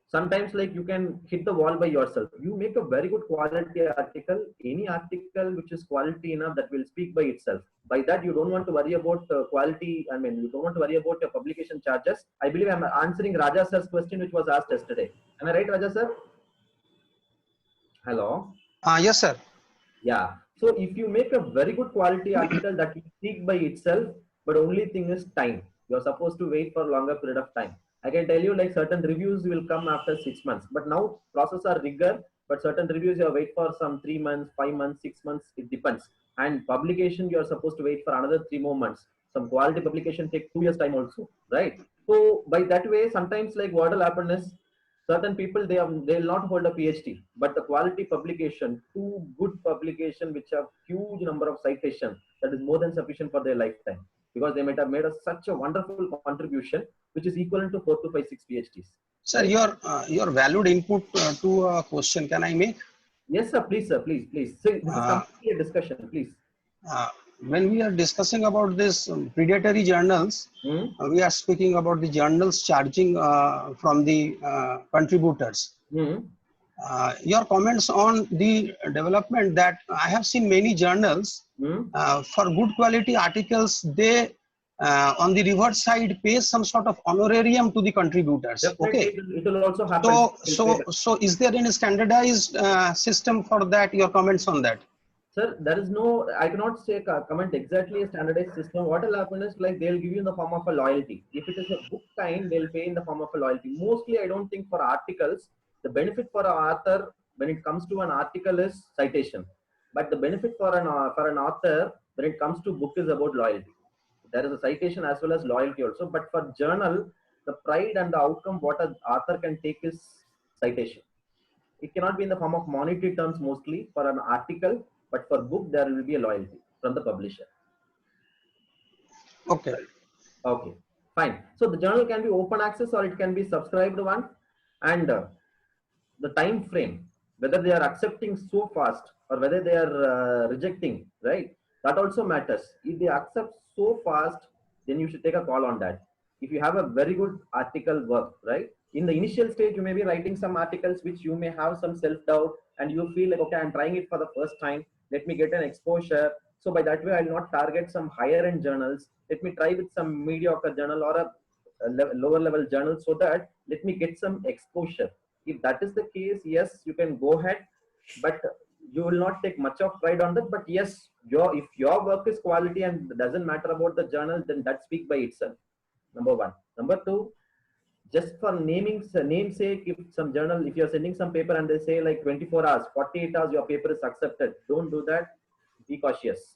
Sometimes like you can hit the wall by yourself. You make a very good quality article, any article which is quality enough that will speak by itself. By that, you don't want to worry about quality. I mean, you don't want to worry about your publication charges. I believe I'm answering Raja sir's question, which was asked yesterday. Am I right, Raja sir? Hello? Yes, sir. Yeah. So if you make a very good quality article that will speak by itself, but only thing is time. You're supposed to wait for a longer period of time. I can tell you like certain reviews will come after 6 months, but now process are rigor, but certain reviews you wait for some 3 months, 5 months, 6 months, it depends. And publication, you're supposed to wait for another 3 more months. Some quality publication take 2 years time also, right? So by that way, sometimes like what will happen is certain people, they'll not hold a PhD, but the quality publication, 2 good publication, which have huge number of citations, that is more than sufficient for their lifetime. Because they might have made such a wonderful contribution, which is equivalent to 4 to 5, 6 PhDs. Sir, your valued input to a question, can I make? Yes, sir. Please, sir. Please, please. So this is completely a discussion. Please. When we are discussing about this predatory journals, we are speaking about the journals charging from the contributors. Your comments on the development that I have seen many journals for good quality articles, they on the reverse side pays some sort of honorarium to the contributors. Definitely, Okay. it will also happen. So is there any standardized system for that? Your comments on that? Sir, there is no, I cannot say comment exactly a standardized system. What will happen is like they'll give you in the form of a loyalty. If it is a book kind, they'll pay in the form of a loyalty. Mostly, I don't think for articles, the benefit for an author when it comes to an article is citation. But the benefit for an author when it comes to book is about loyalty. There is a citation as well as loyalty also. But for journal, the pride and the outcome what an author can take is citation. It cannot be in the form of monetary terms mostly for an article, but for book there will be a loyalty from the publisher. Okay. Okay, fine. So the journal can be open access or it can be subscribed one, and the time frame, whether they are accepting so fast or whether they are rejecting, right? That also matters. If they accept so fast, then you should take a call on that. If you have a very good article work, right? In the initial stage, you may be writing some articles which you may have some self-doubt and you feel like, okay, I'm trying it for the first time. Let me get an exposure. So by that way, I'll not target some higher end journals. Let me try with some mediocre journal or a lower level journal so that let me get some exposure. If that is the case, yes, you can go ahead, but you will not take much of pride on that. But yes, if your work is quality and doesn't matter about the journal, then that speaks by itself. Number one. Number two, just for namesake, if some journal, if you're sending some paper and they say like 24 hours, 48 hours, your paper is accepted, don't do that. Be cautious,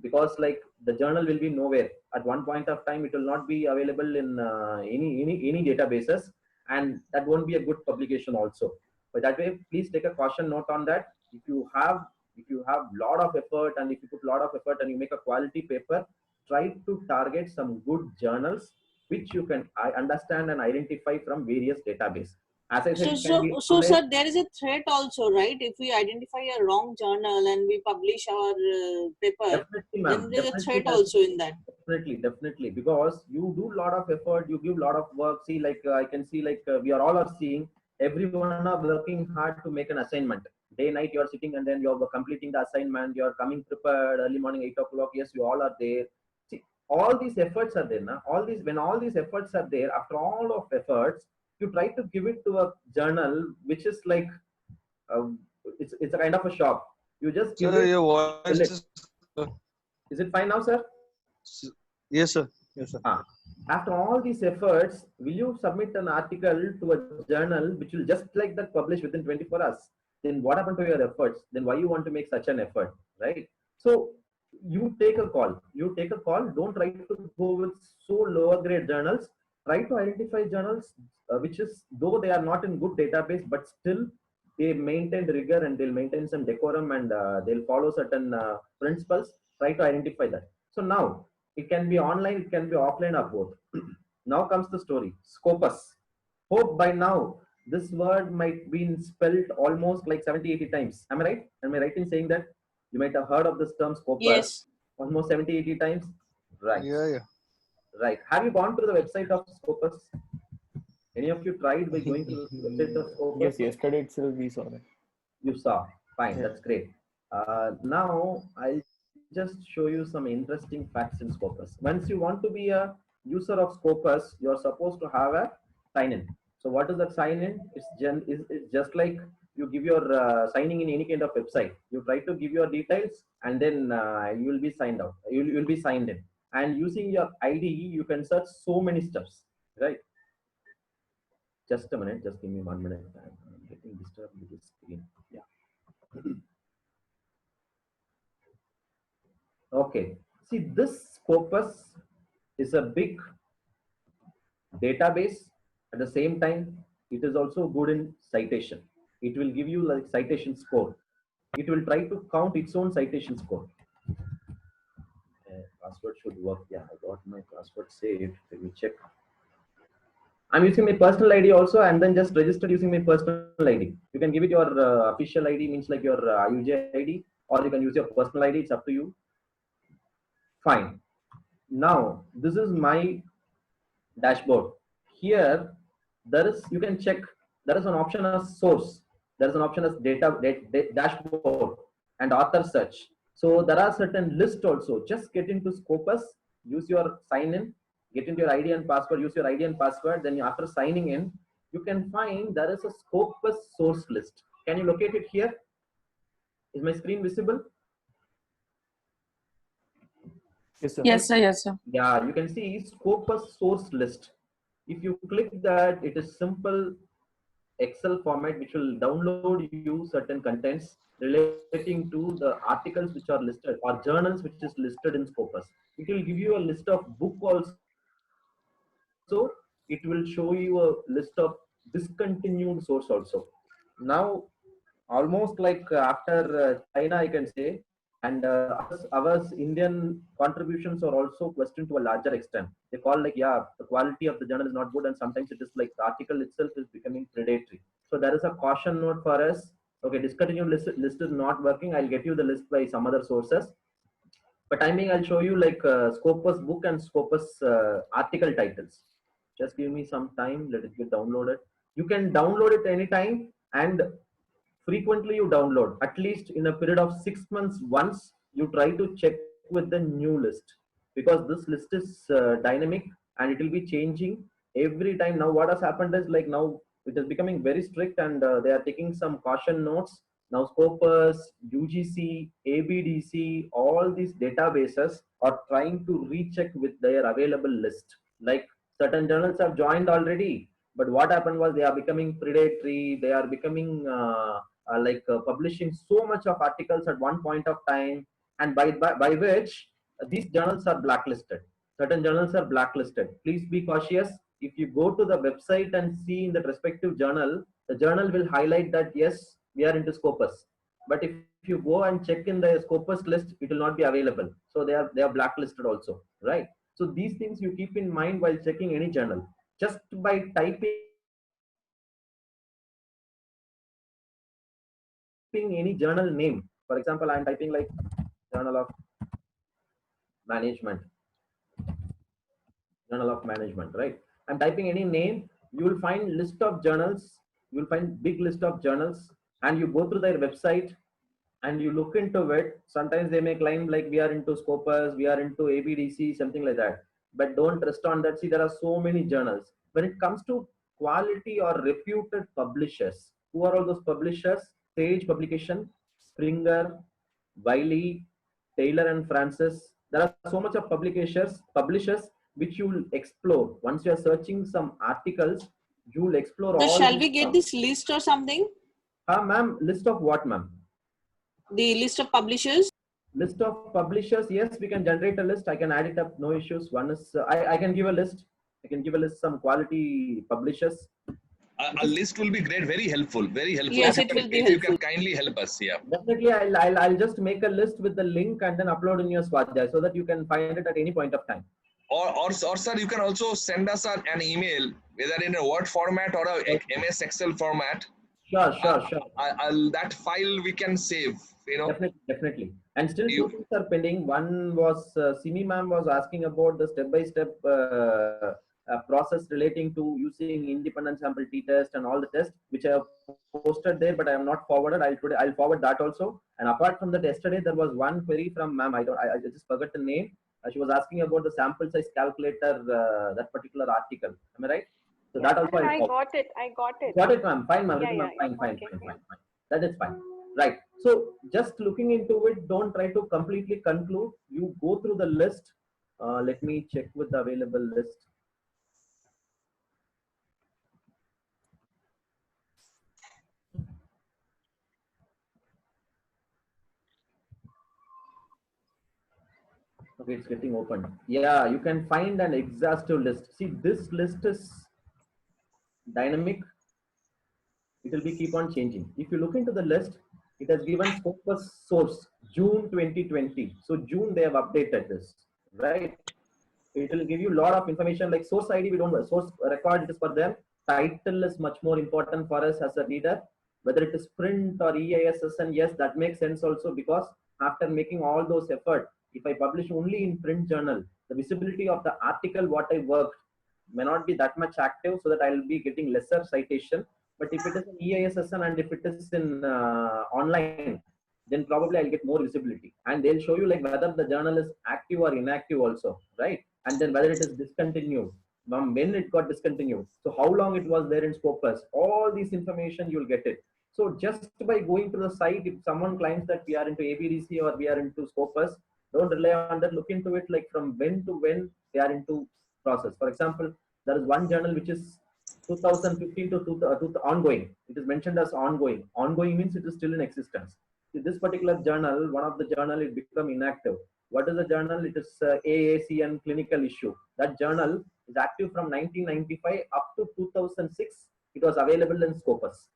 because like the journal will be nowhere at one point of time. It will not be available in any databases, and that won't be a good publication also. But that way, please take a caution note on that. If you have lot of effort, and if you put lot of effort and you make a quality paper, try to target some good journals which you can understand and identify from various databases. As I said, so sir, there is a threat also, right? If we identify a wrong journal and we publish our paper, then there is a threat also in that. Definitely, because you do a lot of effort, you give a lot of work. See, like I can see, like we are all seeing, everyone are working hard to make an assignment. Day night you are sitting and then you are completing the assignment. You are coming prepared early morning 8 o'clock. Yes, you all are there. See, all these efforts are there now. When all these efforts are there, after all of efforts, you try to give it to a journal which is like it's a kind of a shop. You just give it. Your voice is it fine now, sir? Yes, sir. Yes, sir. After all these efforts, will you submit an article to a journal which will just like that publish within 24 hours? Then what happened to your efforts? Then why you want to make such an effort, right? So you take a call. Don't try to go with so lower grade journals. Try to identify journals which is, though they are not in good database, but still they maintain rigor and they'll maintain some decorum and they'll follow certain principles. Try to identify that. So now it can be online, it can be offline or both. Now comes the story. Scopus. Hope by now this word might be spelled almost like 70-80 times. Am I right? Am I right in saying that? You might have heard of this term Scopus. Yes. Almost 70-80 times. Right. Yeah. Right. Have you gone to the website of Scopus? Any of you tried by going to the website of Scopus? Yes, yesterday itself we saw that. You saw. Fine. Yeah. That's great. Now I'll just show you some interesting facts in Scopus. Once you want to be a user of Scopus, you're supposed to have a sign-in. So what is that sign-in? It's just like you give your signing in any kind of website. You try to give your details and then you will be signed out. You'll be signed in. And using your ID, you can search so many steps, right? Just a minute. Just give me 1 minute. I'm getting disturbed with the screen. Yeah. Okay. See, this Scopus is a big database. At the same time, it is also good in citation. It will give you like citation score. It will try to count its own citation score. Password should work. Yeah, I got my password saved. Let me check. I'm using my personal ID also, and then just registered using my personal ID. You can give it your official ID, means like your IUJ ID, or you can use your personal ID. It's up to you. Fine. Now, this is my dashboard. Here, you can check, there is an option as source. There is an option as dashboard and author search. So there are certain lists also. Just get into Scopus use your sign in, get into your ID and password, use your ID and password. Then after signing in, you can find there is a Scopus source list. Can you locate it here? Is my screen visible? Yes, sir. Yes, sir. Yes, sir. Yeah, you can see Scopus source list. If you click that, it is simple Excel format which will download you certain contents relating to the articles which are listed or journals which is listed in Scopus. It will give you a list of book also. So it will show you a list of discontinued source also. Now, almost like after China, I can say, and our Indian contributions are also questioned to a larger extent. They call like, yeah, the quality of the journal is not good, and sometimes it is like the article itself is becoming predatory. So there is a caution note for us. Okay, discontinued list is not working. I'll get you the list by some other sources. But I'll show you like Scopus book and Scopus article titles. Just give me some time. Let it get downloaded. You can download it anytime, and frequently you download. At least in a period of 6 months, once you try to check with the new list, because this list is dynamic and it will be changing every time. Now what has happened is like now it is becoming very strict, and they are taking some caution notes. Now Scopus, UGC, ABDC, all these databases are trying to recheck with their available list. Like certain journals have joined already, but what happened was they are becoming predatory. They are becoming publishing so much of articles at one point of time, and by which these journals are blacklisted. Certain journals are blacklisted. Please be cautious. If you go to the website and see in the respective journal, the journal will highlight that yes, we are into Scopus. But if you go and check in the Scopus list, it will not be available. So they are blacklisted also, right? So these things you keep in mind while checking any journal. Just by typing any journal name, for example, I'm typing like Journal of Management, right? I'm typing any name, you will find list of journals, you will find big list of journals, and you go through their website and you look into it. Sometimes they may claim like we are into Scopus, we are into ABDC, something like that. But don't trust on that. See, there are so many journals. When it comes to quality or reputed publishers, who are all those publishers? Sage Publication, Springer, Wiley, Taylor and Francis. There are so much of publishers which you will explore. Once you are searching some articles, you will explore So all. shall we get this list or something? Ma'am, list of what, ma'am? The list of publishers. List of publishers, yes, we can generate a list. I can add it up, no issues. One is I can give a list. I can give a list some quality publishers. A list will be great, very helpful, very helpful. Yes, it will be if helpful. you can kindly help us, yeah. Definitely, I'll just make a list with the link and then upload in your Swadhyay so that you can find it at any point of time. Or sir, you can also send us an email, whether in a Word format or a MS Excel format. Sure. That file we can save, you know. Definitely. And still two things are pending. One was Simi ma'am was asking about the step-by-step process relating to using independent sample t-test and all the tests, which I have posted there, but I have not forwarded. I'll forward that also. And apart from that, yesterday there was one query from ma'am. I just forgot the name. She was asking about the sample size calculator, that particular article. Am I right? So that also I got it. Got it, ma'am. Fine, ma'am. Yeah, Fine. That is fine. Right. So just looking into it, don't try to completely conclude. You go through the list. Let me check with the available list. Okay, it's getting open. Yeah, you can find an exhaustive list. See, this list is dynamic. It will be keep on changing. If you look into the list, it has given Scopus source June 2020. So June they have updated this, right? It will give you a lot of information like source ID. We don't source record. It is for them. Title is much more important for us as a reader. Whether it is print or EISSN, yes, that makes sense also, because after making all those efforts, if I publish only in print journal, the visibility of the article what I worked may not be that much active, so that I will be getting lesser citation. But if it is in EISSN and if it is in online, then probably I'll get more visibility. And they'll show you like whether the journal is active or inactive also, right? And then whether it is discontinued, from when it got discontinued, so how long it was there in Scopus. All these information you'll get it. So just by going to the site, if someone claims that we are into ABDC or we are into Scopus, don't rely on that. Look into it like from when to when they are into process. For example, there is one journal which is 2015 to ongoing. It is mentioned as ongoing. Ongoing means it is still in existence. In this particular journal, one of the journal, it become inactive. What is the journal? It is AACN clinical issue. That journal is active from 1995 up to 2006. It was available in Scopus.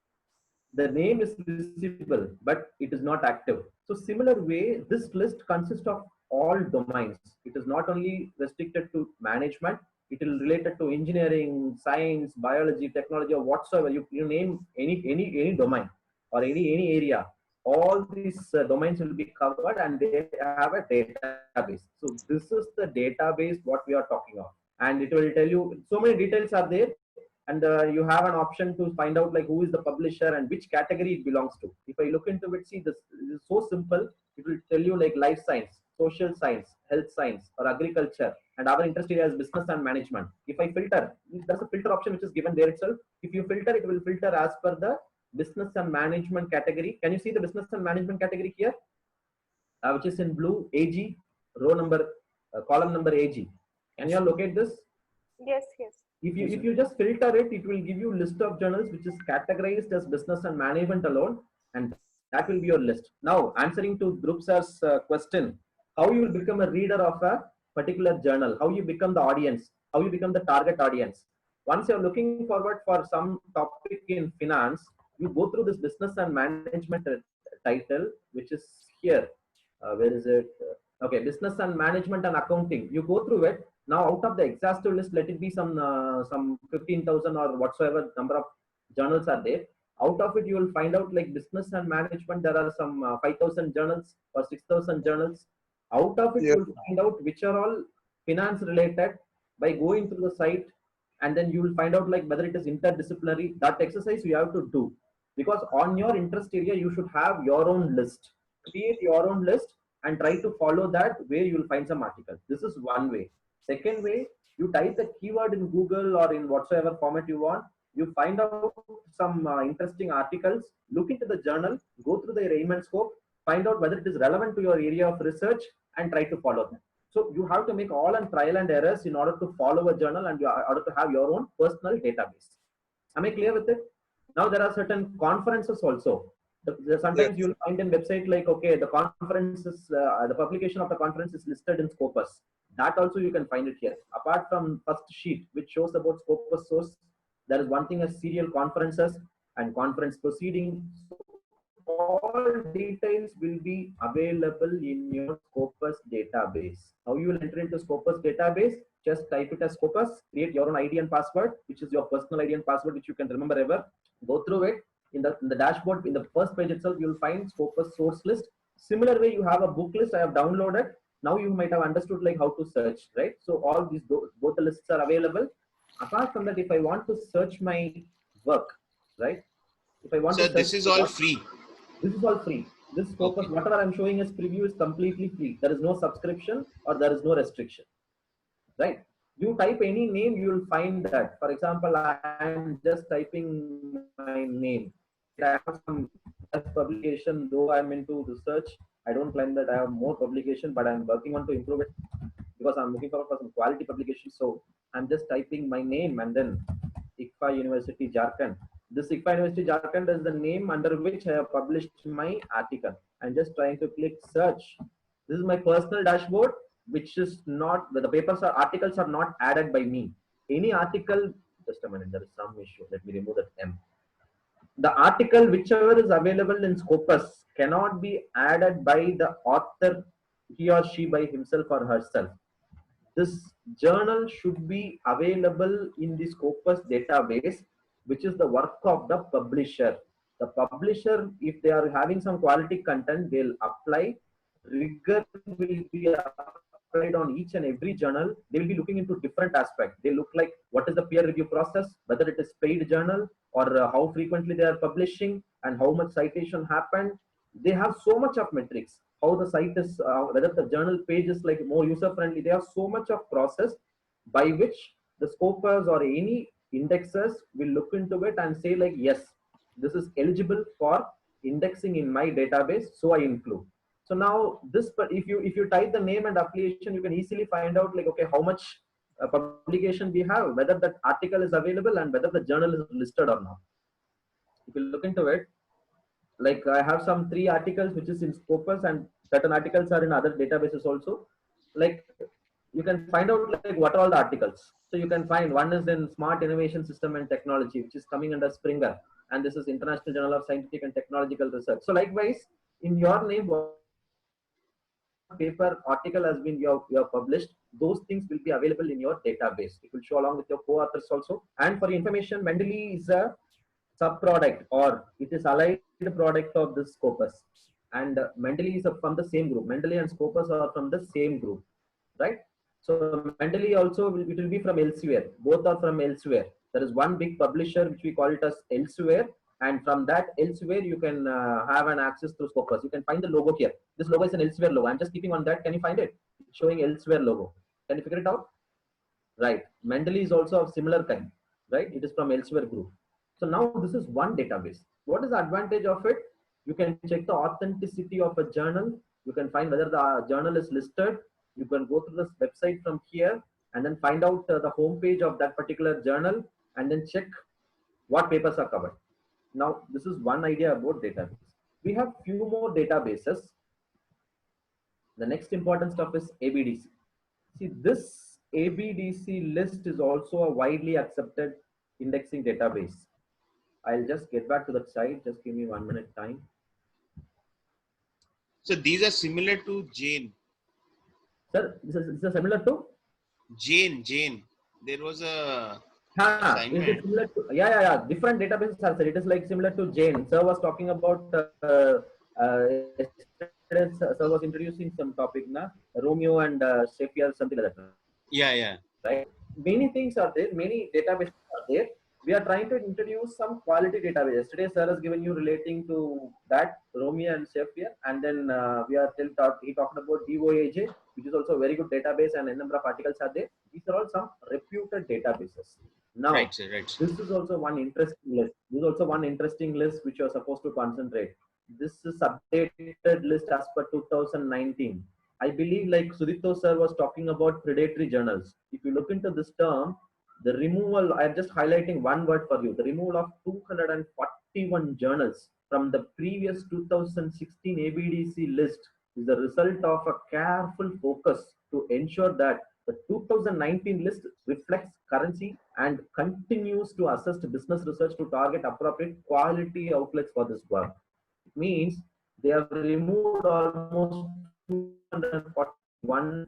The name is visible, but it is not active. So similar way, this list consists of all domains. It is not only restricted to management. It is related to engineering, science, biology, technology, or whatsoever. You name any domain or any area. All these domains will be covered, and they have a database. So this is the database what we are talking of, and it will tell you so many details are there. And you have an option to find out like who is the publisher and which category it belongs to. If I look into it, see, this is so simple. It will tell you like life science, social science, health science, or agriculture, and our interest area is business and management. If I filter, there's a filter option which is given there itself. If you filter, it will filter as per the business and management category. Can you see the business and management category here, which is in blue? AG, row number, column number AG. Can you all locate this? Yes, yes. If you just filter it, it will give you list of journals which is categorized as business and management alone, and that will be your list. Now, answering to Dhruv sir's question, how you will become a reader of a particular journal, how you become the audience, how you become the target audience. Once you're looking forward for some topic in finance, you go through this business and management title, which is here. Where is it? Okay, business and management and accounting. You go through it. Now, out of the exhaustive list, let it be some 15,000 or whatsoever number of journals are there. Out of it, you will find out like business and management. There are some 5,000 journals or 6,000 journals. Out of it, you will find out which are all finance related by going through the site, and then you will find out like whether it is interdisciplinary. That exercise you have to do, because on your interest area, you should have your own list. Create your own list and try to follow that where you will find some articles. This is one way. Second way, you type the keyword in Google or in whatsoever format you want. You find out some interesting articles, look into the journal, go through the arraignment scope, find out whether it is relevant to your area of research, and try to follow them. So you have to make all and trial and errors in order to follow a journal and in order to have your own personal database. Am I clear with it? Now there are certain conferences also. Sometimes you'll find in website like, okay, the conference is, the publication of the conference is listed in Scopus. That also you can find it here. Apart from first sheet, which shows about Scopus source, there is one thing as serial conferences and conference proceeding. All details will be available in your Scopus database. How you will enter into Scopus database? Just type it as Scopus, create your own ID and password, which is your personal ID and password, which you can remember ever. Go through it. In the dashboard, in the first page itself, you will find Scopus source list. Similar way, you have a book list I have downloaded. Now you might have understood like how to search, right? So all these both the lists are available. Apart from that, if I want to search my work, right? If I want to search, this is all free. This is all free. This Scopus, whatever I'm showing as preview, is completely free. There is no subscription or there is no restriction, right? You type any name, you will find that. For example, I am just typing my name. I have some publication, though I'm into research. I don't claim that I have more publication, but I'm working on to improve it because I'm looking for some quality publication. So I'm just typing my name and then ICFA University Jharkhand. This ICFA University Jharkhand is the name under which I have published my article. I'm just trying to click search. This is my personal dashboard, which is not, the papers or articles are not added by me. Any article, just a minute, there is some issue. Let me remove that M. The article, whichever is available in Scopus, cannot be added by the author, he or she by himself or herself. This journal should be available in the Scopus database, which is the work of the publisher. The publisher, if they are having some quality content, they'll apply. Rigor will be applied on each and every journal. They will be looking into different aspects. They look like what is the peer review process, whether it is paid journal, or how frequently they are publishing and how much citation happened, they have so much of metrics, how the site is, whether the journal page is like more user friendly. They have so much of process by which the scopers or any indexers will look into it and say like, yes, this is eligible for indexing in my database, so I include. So now this, but if you type the name and affiliation, you can easily find out like, okay, how much publication we have, whether that article is available, and whether the journal is listed or not. If you look into it, like I have some 3 articles which is in Scopus, and certain articles are in other databases also. Like you can find out like what are all the articles. So you can find one is in Smart Innovation System and Technology, which is coming under Springer, and this is International Journal of Scientific and Technological Research. So likewise, in your name, paper article has been you have published, those things will be available in your database. It will show along with your co-authors also. And for information, Mendeley is a sub-product, or it is allied product of this Scopus. And Mendeley is from the same group. Mendeley and Scopus are from the same group, right? So Mendeley also it will be from elsewhere. Both are from elsewhere. There is one big publisher which we call it as elsewhere, and from that elsewhere you can have an access to Scopus. You can find the logo here. This logo is an elsewhere logo. I'm just keeping on that. Can you find it? It's showing elsewhere logo. Can you figure it out? Right. Mendeley is also of similar kind, right? It is from elsewhere group. So now this is one database. What is the advantage of it? You can check the authenticity of a journal. You can find whether the journal is listed. You can go to this website from here and then find out the homepage of that particular journal and then check what papers are covered. Now, this is one idea about database. We have few more databases. The next important stuff is ABDC. See, this ABDC list is also a widely accepted indexing database. I'll just get back to the site. Just give me 1 minute time. So these are similar to Jane. Sir, this is similar to? Jane. There was a is it similar to, yeah. Different databases are there. It is like similar to Jane. Sir was talking about Sir was introducing some topic, na Romeo and Shakespeare, something like that. Yeah. Right. Many things are there. Many databases are there. We are trying to introduce some quality database. Yesterday, Sir has given you relating to that Romeo and Shakespeare, and then he talked about DOAJ, which is also a very good database, and a number of articles are there. These are all some reputed databases. Now, right. This is also one interesting list. This is also one interesting list which you are supposed to concentrate. This is updated list as per 2019. I believe like Sudipto Sir was talking about predatory journals. If you look into this term, the removal, I'm just highlighting one word for you, the removal of 241 journals from the previous 2016 ABDC list is the result of a careful focus to ensure that the 2019 list reflects currency and continues to assess business research to target appropriate quality outlets for this work. It means they have removed almost 241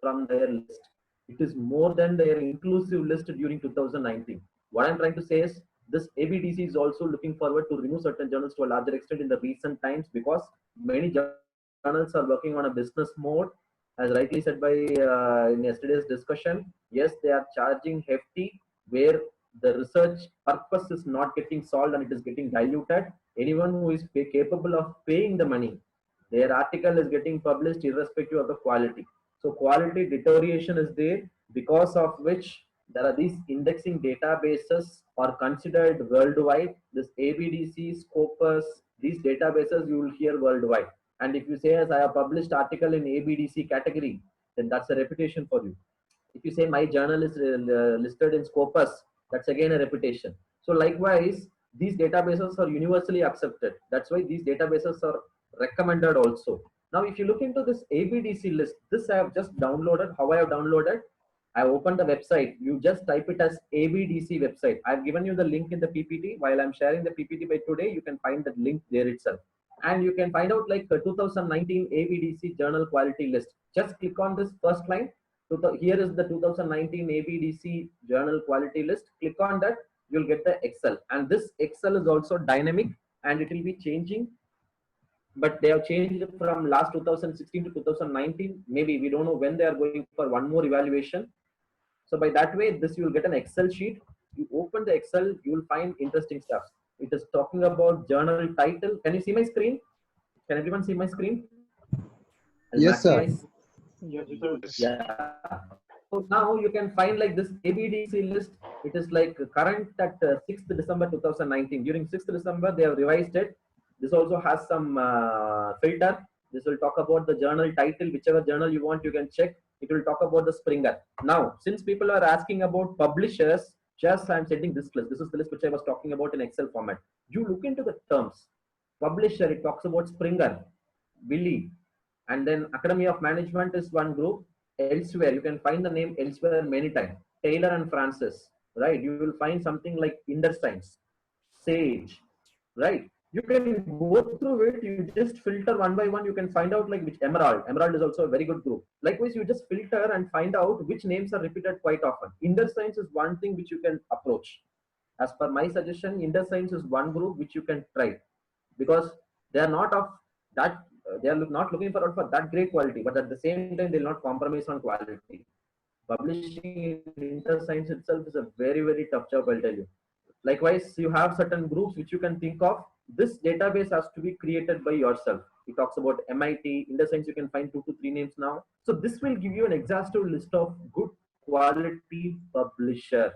from their list. It is more than their inclusive list during 2019. What I'm trying to say is this ABDC is also looking forward to remove certain journals to a larger extent in the recent times, because many journals are working on a business mode. As rightly said by in yesterday's discussion, yes, they are charging hefty where the research purpose is not getting solved and it is getting diluted. Anyone who is capable of paying the money, their article is getting published irrespective of the quality. So quality deterioration is there, because of which there are these indexing databases are considered worldwide. This ABDC, Scopus, these databases you will hear worldwide. And if you say, as I have published article in ABDC category, then that's a reputation for you. If you say my journal is listed in Scopus, that's again a reputation. So likewise, these databases are universally accepted. That's why these databases are recommended also. Now, if you look into this ABDC list, this I have just downloaded. How I have downloaded? I opened the website. You just type it as ABDC website. I've given you the link in the PPT. While I'm sharing the PPT by today, you can find the link there itself. And you can find out like 2019 ABDC journal quality list. Just click on this first line. Here is the 2019 ABDC journal quality list. Click on that. You'll get the Excel. And this Excel is also dynamic and it will be changing. But they have changed it from last 2016 to 2019. Maybe we don't know when they are going for one more evaluation. So by that way, this you will get an Excel sheet. You open the Excel, you will find interesting stuff. It is talking about journal title. Can you see my screen? Can everyone see my screen? Yes, sir. Yeah. So now you can find like this ABDC list. It is like current at 6th December 2019. During 6th December, they have revised it. This also has some filter. This will talk about the journal title, whichever journal you want, you can check. It will talk about the Springer. Now, since people are asking about publishers, just I'm sending this list. This is the list which I was talking about in Excel format. You look into the terms. Publisher, it talks about Springer, Wiley, and then Academy of Management is one group. Elsewhere, you can find the name elsewhere many times. Taylor and Francis, right? You will find something like InderScience, Sage, right? You can go through it. You just filter one by one. You can find out like which Emerald. Emerald is also a very good group. Likewise, you just filter and find out which names are repeated quite often. InderScience is one thing which you can approach. As per my suggestion, InderScience is one group which you can try, because they are not of that. They are not looking for that great quality, but at the same time, they will not compromise on quality. Publishing in InderScience itself is a very, very tough job, I'll tell you. Likewise, you have certain groups which you can think of. This database has to be created by yourself. It talks about MIT, InderScience, you can find 2 to 3 names now. So this will give you an exhaustive list of good quality publisher.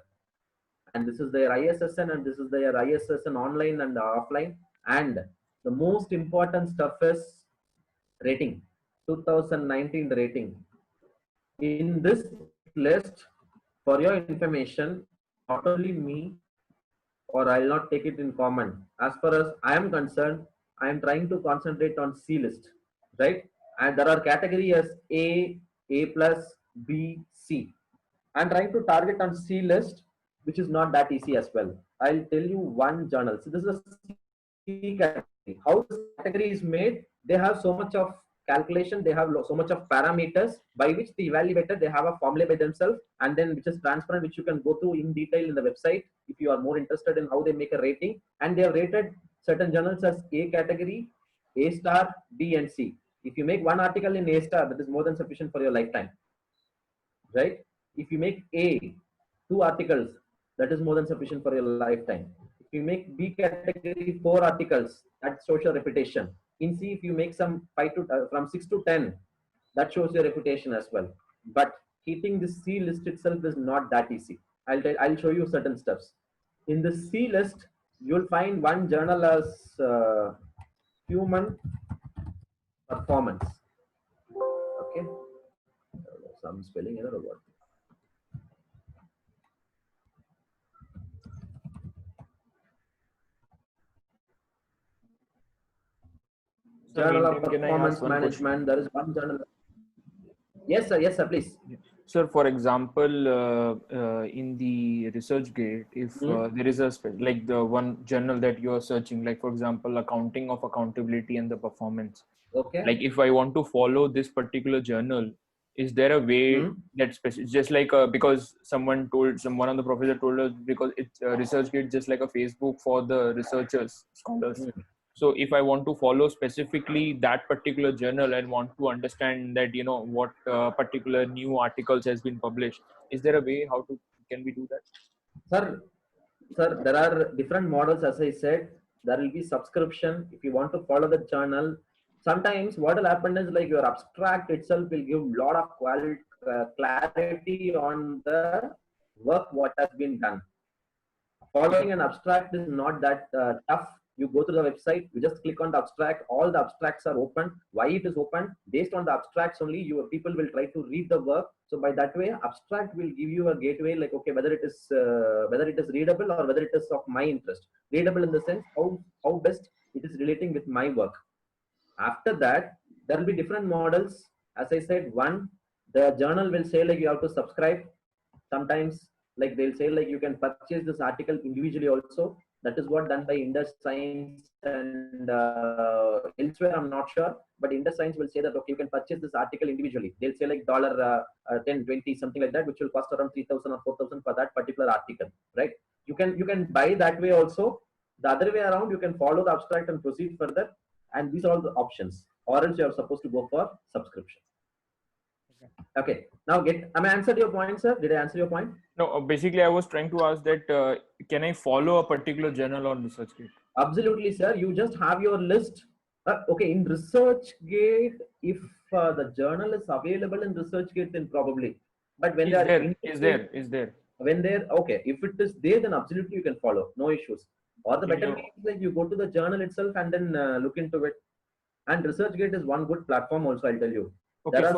And this is their ISSN, and this is their ISSN online and offline. And the most important stuff is rating, 2019 rating. In this list, for your information, not only me, or I'll not take it in common. As far as I am concerned, I am trying to concentrate on C list, right? And there are categories as A, A plus, B, C. I'm trying to target on C list, which is not that easy as well. I'll tell you one journal. So this is a C category. How this category is made, they have so much of calculation, they have so much of parameters by which the evaluator, they have a formula by themselves, and then which is transparent, which you can go through in detail in the website if you are more interested in how they make a rating. And they have rated certain journals as A category, A star, B and C. If you make one article in A star, that is more than sufficient for your lifetime, right? If you make A, 2 articles, that is more than sufficient for your lifetime. If you make B category, 4 articles, that's social reputation. In C, if you make some from 6 to 10, that shows your reputation as well. But hitting the C list itself is not that easy. I'll show you certain steps. In the C list, you'll find one journal as Human Performance. Okay, some spelling error or what? Journal of Performance Management. There is one journal. Yes, sir. Yes, sir. Please. Sir, for example, in the ResearchGate, if there is a like the one journal that you are searching, like for example, accounting of accountability and the performance. Okay. Like if I want to follow this particular journal, is there a way that's just like because one of the professor told us, because it's ResearchGate just like a Facebook for the researchers, scholars. So if I want to follow specifically that particular journal and want to understand that, you know, what particular new articles has been published, is there a way can we do that? Sir, there are different models. As I said, there will be subscription. If you want to follow the journal, sometimes what will happen is like your abstract itself will give a lot of clarity on the work what has been done. Following an abstract is not that tough. You go to the website, you just click on the abstract, all the abstracts are open. Why it is open? Based on the abstracts only, your people will try to read the work. So by that way, abstract will give you a gateway, like, okay, whether it is readable or whether it is of my interest. Readable in the sense, how best it is relating with my work. After that, there will be different models. As I said, one, the journal will say like you have to subscribe. Sometimes like they'll say like you can purchase this article individually also. That is what done by InderScience and elsewhere, I'm not sure, but InderScience will say that, okay, you can purchase this article individually. They'll say like $10, $20, something like that, which will cost around 3,000 or 4,000 for that particular article, right? You can buy that way also. The other way around, you can follow the abstract and proceed further. And these are all the options, or else you are supposed to go for subscription. Okay. Now am I answered your point, sir? Did I answer your point? No, basically I was trying to ask that, can I follow a particular journal on ResearchGate? Absolutely, sir. You just have your list. Okay, in ResearchGate, if the journal is available in ResearchGate, then probably. But when Is there. When they're okay, if it is there, then absolutely you can follow, no issues. Or the better way is like you go to the journal itself and then look into it. And ResearchGate is one good platform also, I'll tell you. Okay, There are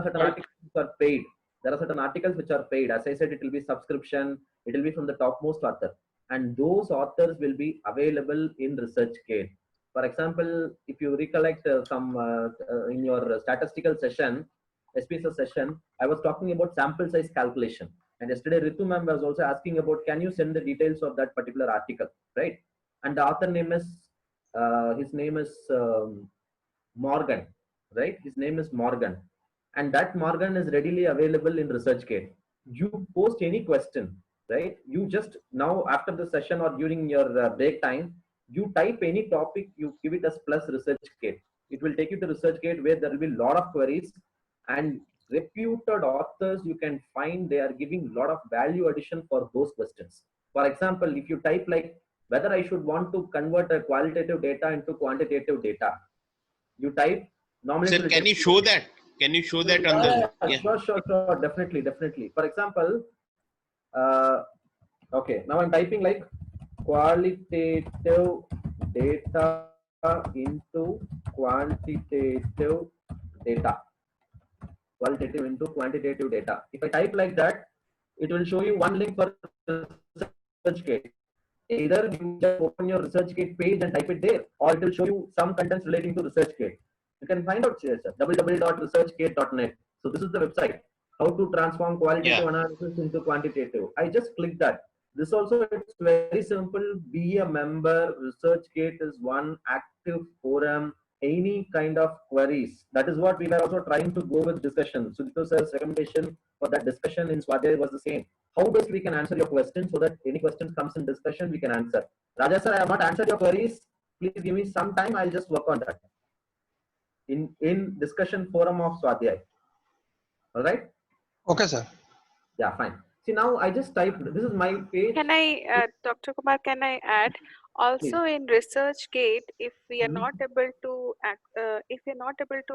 certain articles which are paid. There are certain articles which are paid. As I said, it will be subscription. It will be from the topmost author. And those authors will be available in ResearchGate. For example, if you recollect in your statistical session, SPSS session, I was talking about sample size calculation. And yesterday, Ritu ma'am was also asking about, can you send the details of that particular article, right? And the author name is, his name is Morgan, right? His name is Morgan. And that Morgan is readily available in ResearchGate. You post any question, right? You just now after the session or during your break time, you type any topic, you give it as plus ResearchGate. It will take you to ResearchGate where there will be a lot of queries and reputed authors you can find they are giving a lot of value addition for those questions. For example, if you type like whether I should want to convert a qualitative data into quantitative data, you type normally. Sir, can you show that? Can you show that on the? Yeah. Sure, definitely. For example, okay, now I'm typing like qualitative data into quantitative data. Qualitative into quantitative data. If I type like that, it will show you one link for ResearchGate. Either you just open your ResearchGate page and type it there, or it will show you some contents relating to ResearchGate. You can find out here, sir, www.researchgate.net. So this is the website. How to transform qualitative analysis into quantitative. I just clicked that. This also, it's very simple. Be a member. ResearchGate is one active forum. Any kind of queries. That is what we were also trying to go with discussion. So sir's recommendation for that discussion in Swadhyay was the same. How best we can answer your questions so that any questions comes in discussion, we can answer. Raja sir, I have not answered your queries. Please give me some time. I'll just work on that. In discussion forum of Swadhyay. All right. Okay, sir. Yeah, fine. See, now I just typed, this is my page. Can I, Dr. Kumar, can I add? Also in ResearchGate, if we are not able to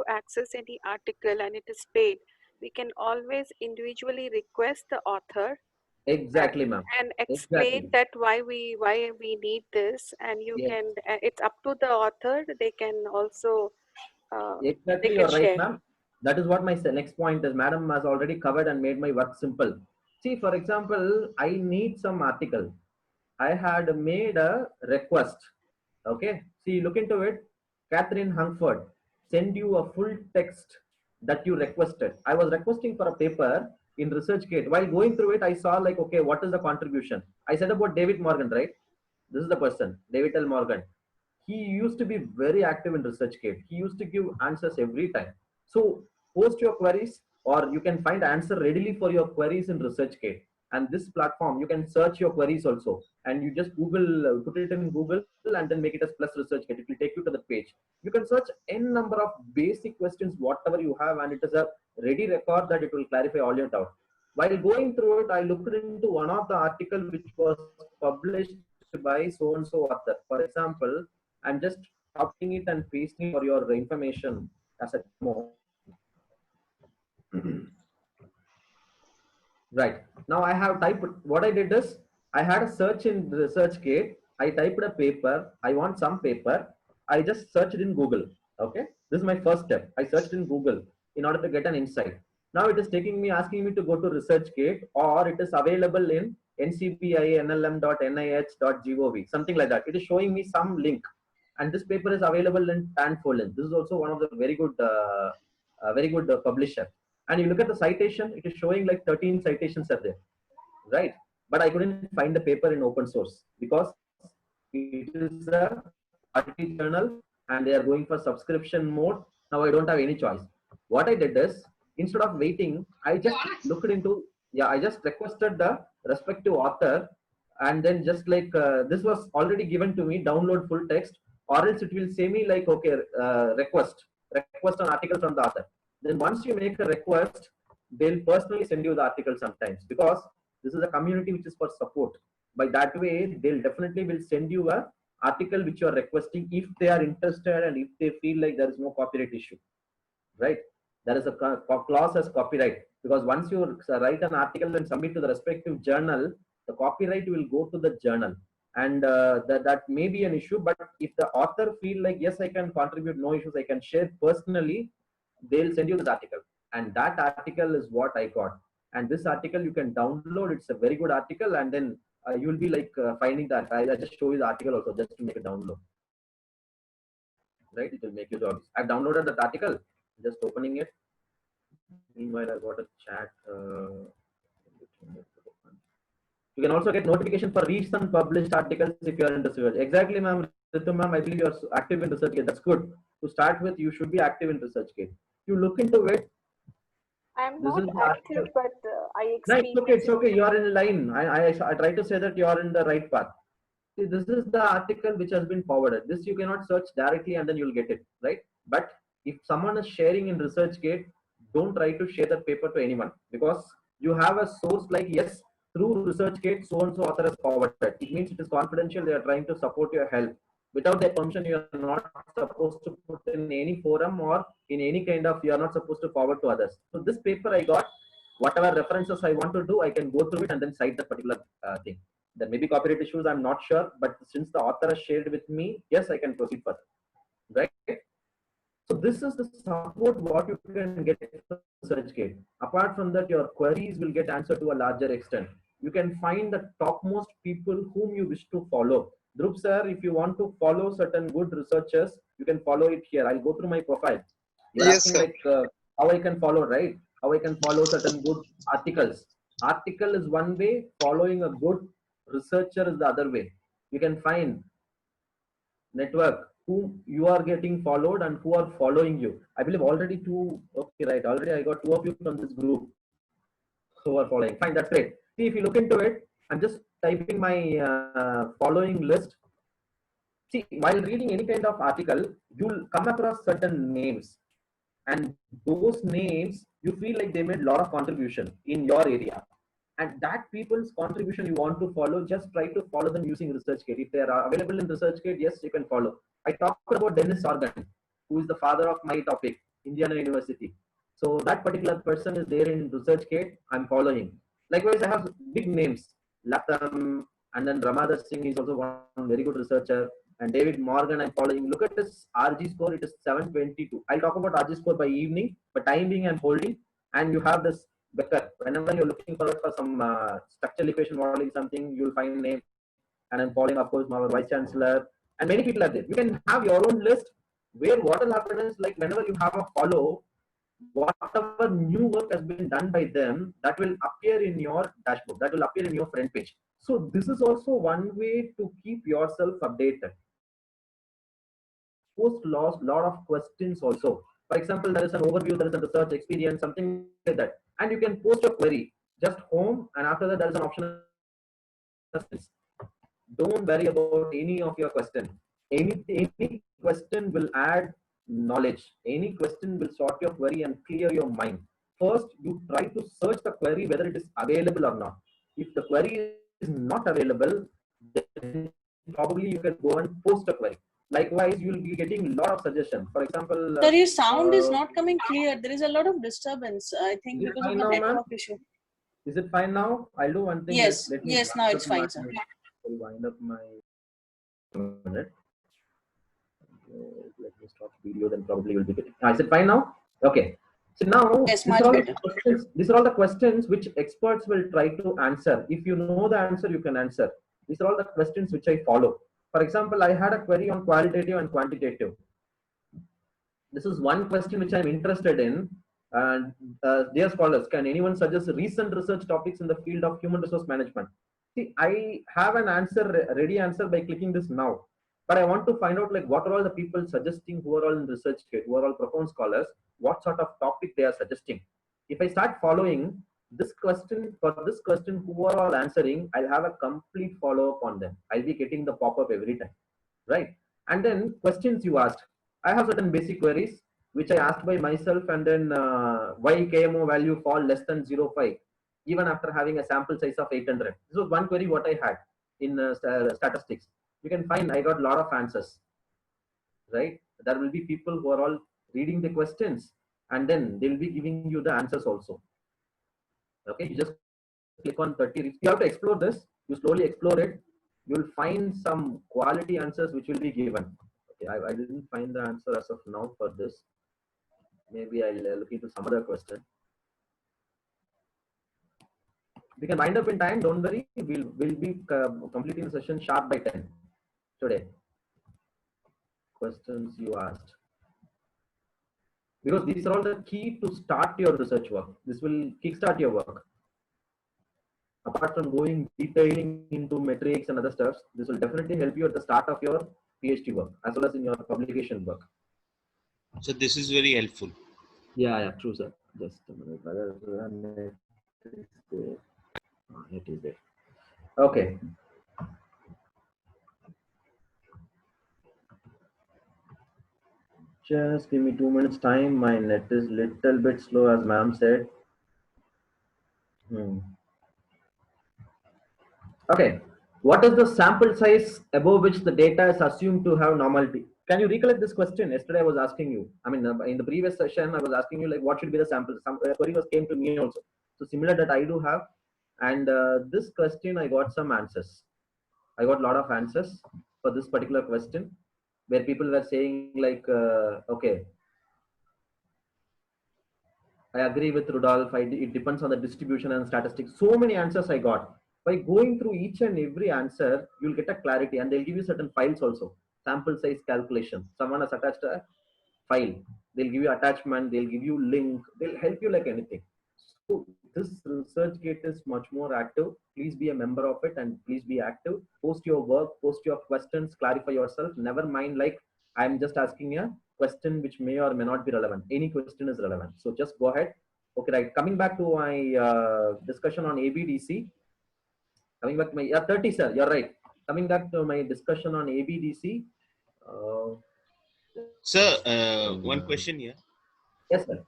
access any article and it is paid, we can always individually request the author. Exactly, ma'am. And explain that why we need this, and you can. It's up to the author. They can also. Exactly, you're right, ma'am. That is what my next point is. Madam has already covered and made my work simple. See, for example, I need some article. I had made a request. Okay. See, look into it. Catherine Hungford send you a full text that you requested. I was requesting for a paper in ResearchGate. While going through it, I saw like, okay, what is the contribution? I said about David Morgan, right? This is the person, David L. Morgan. He used to be very active in ResearchGate. He used to give answers every time. So post your queries, or you can find answer readily for your queries in ResearchGate. And this platform, you can search your queries also. And you just Google, put it in Google and then make it as plus ResearchGate. It will take you to the page. You can search n number of basic questions, whatever you have, and it is a ready record that it will clarify all your doubt. While going through it, I looked into one of the article which was published by so-and-so author. For example, I'm just copying it and pasting for your information as a demo. Right. Now I have typed, what I did is, I had a search in ResearchGate. I typed a paper. I want some paper. I just searched in Google. Okay. This is my first step. I searched in Google in order to get an insight. Now it is asking me to go to ResearchGate, or it is available in ncbi.nlm.nih.gov, something like that. It is showing me some link. And this paper is available in Tanfollin. This is also one of the very good publisher. And you look at the citation, it is showing like 13 citations are there, right? But I couldn't find the paper in open source because it is a party journal and they are going for subscription mode. Now I don't have any choice. What I did is, instead of waiting, I just looked into, I just requested the respective author, and then just like this was already given to me, download full text, or else it will say me like, okay, request an article from the author. Then once you make a request, they'll personally send you the article sometimes, because this is a community which is for support. By that way, they'll definitely will send you a article which you are requesting if they are interested and if they feel like there is no copyright issue, right? There is a clause as copyright, because once you write an article and submit to the respective journal, the copyright will go to the journal, and that may be an issue. But if the author feel like, yes, I can contribute, no issues, I can share personally, they'll send you this article, and that article is what I got. And this article you can download. It's a very good article, and then you will be like finding that. I'll just show you the article also, just to make a download. Right, it will make you job. I've downloaded that article. Just opening it. Meanwhile, I got a chat. You can also get notification for recent published articles if you are in research. Exactly, ma'am. Ritu ma'am, I believe you are active in ResearchGate. That's good. To start with, you should be active in ResearchGate. You look into it. I'm not active, but I No, experience. it's okay. It's okay. You are in line. I try to say that you are in the right path. See, this is the article which has been forwarded. This you cannot search directly and then you'll get it, right? But if someone is sharing in ResearchGate, don't try to share that paper to anyone, because you have a source like, yes, through ResearchGate, so and so author has forwarded. It means it is confidential. They are trying to support your help. Without their permission, you are not supposed to put in any forum or in any kind of, you are not supposed to forward to others. So this paper I got, whatever references I want to do, I can go through it and then cite the particular thing. There may be copyright issues, I'm not sure, but since the author has shared with me, yes, I can proceed further, right? So this is the support what you can get from ResearchGate. Apart from that, your queries will get answered to a larger extent. You can find the topmost people whom you wish to follow. Dhruv sir, if you want to follow certain good researchers, you can follow it here. I'll go through my profile. You're asking like how I can follow, right? How I can follow certain good articles. Article is one way, following a good researcher is the other way. You can find network who you are getting followed and who are following you. I believe already two, okay, right. Already I got 2 of you from this group who are following. Fine, that's great. See, if you look into it, I'm just typing my following list. See, while reading any kind of article, you'll come across certain names, and those names you feel like they made a lot of contribution in your area, and that people's contribution you want to follow. Just try to follow them using ResearchGate. If they are available in ResearchGate, yes, you can follow. I talked about Dennis Organ, who is the father of my topic, Indiana University. So that particular person is there in ResearchGate. I'm following. Likewise, I have big names, Latham, and then Ramadar Singh is also one very good researcher. And David Morgan, I'm following. Look at this RG score, it is 722. I'll talk about RG score by evening, but time being I'm holding. And you have this Becker. Whenever you're looking for some structural equation modeling something, you'll find name. And I'm following, of course, my vice chancellor. And many people are there. You can have your own list where what will happen is, like, whenever you have a follow, whatever new work has been done by them, that will appear in your dashboard, that will appear in your front page. So this is also one way to keep yourself updated. Post lot of questions also. For example, there is an overview, there is a research experience, something like that, and you can post your query, just home, and after that there is an option. Don't worry about any of your questions. Any question will add knowledge. Any question will sort your query and clear your mind. First, you try to search the query whether it is available or not. If the query is not available, then probably you can go and post a query. Likewise, you will be getting a lot of suggestions. For example, sir, your sound is not coming clear. There is a lot of disturbance, I think, because of the network issue. Is it fine now? I'll do one thing. Yes, yes, now it's fine, sir. I'll wind up my minute. Let me stop video, then probably will be good. Is it fine now? Okay. So now, yes, these are all the questions which experts will try to answer. If you know the answer, you can answer. These are all the questions which I follow. For example, I had a query on qualitative and quantitative. This is one question which I'm interested in. And dear scholars, can anyone suggest recent research topics in the field of human resource management? See, I have an answer, ready answer by clicking this now. But I want to find out, like, what are all the people suggesting who are all in ResearchGate, who are all profound scholars, what sort of topic they are suggesting. If I start following this question, for this question, who are all answering, I'll have a complete follow-up on them. I'll be getting the pop-up every time, right? And then questions you asked. I have certain basic queries, which I asked by myself, and then why KMO value fall less than 0.5, even after having a sample size of 800. This was one query what I had in statistics. you can find I got a lot of answers, right? There will be people who are all reading the questions and then they'll be giving you the answers also. Okay, you just click on 30. You have to explore this. You slowly explore it. You'll find some quality answers which will be given. Okay, I didn't find the answer as of now for this. Maybe I'll look into some other question. We can wind up in time. Don't worry. We'll be completing the session sharp by 10 today. Questions you asked. Because these are all the key to start your research work. This will kickstart your work. Apart from going detailing into metrics and other stuff, this will definitely help you at the start of your PhD work as well as in your publication work. So this is very helpful. Yeah, true, sir. Just a minute. It is there. Okay. Just give me 2 minutes time. My net is little bit slow, as ma'am said. Okay. What is the sample size above which the data is assumed to have normality? Can you recollect this question? Yesterday I was asking you. I mean, in the previous session, I was asking you like, what should be the sample? Some query came to me also. So similar that I do have. And this question, I got some answers. I got a lot of answers for this particular question, where people were saying like, okay, I agree with Rudolph. It depends on the distribution and statistics. So many answers I got. By going through each and every answer, you'll get a clarity, and they'll give you certain files also. Sample size calculation. Someone has attached a file. They'll give you attachment. They'll give you link. They'll help you like anything. So this ResearchGate is much more active. Please be a member of it and please be active. Post your work, post your questions, clarify yourself. Never mind like I'm just asking a question which may or may not be relevant. Any question is relevant. So just go ahead. Okay, right. Coming back to my discussion on ABDC. Coming back to my 30, sir. You're right. Coming back to my discussion on ABDC. Sir, one question here. Yes, sir.